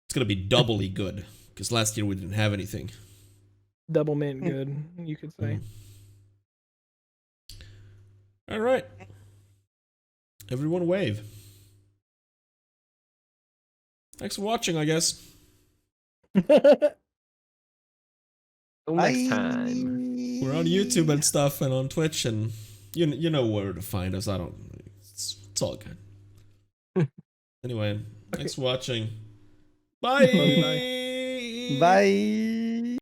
It's gonna be doubly good because last year we didn't have anything. Double mint good, you could say. All right, everyone wave. Thanks for watching, I guess. Till next time. We're on YouTube and stuff, and on Twitch, and you know where to find us. It's all good. Anyway, thanks for watching. Bye. Bye. Bye.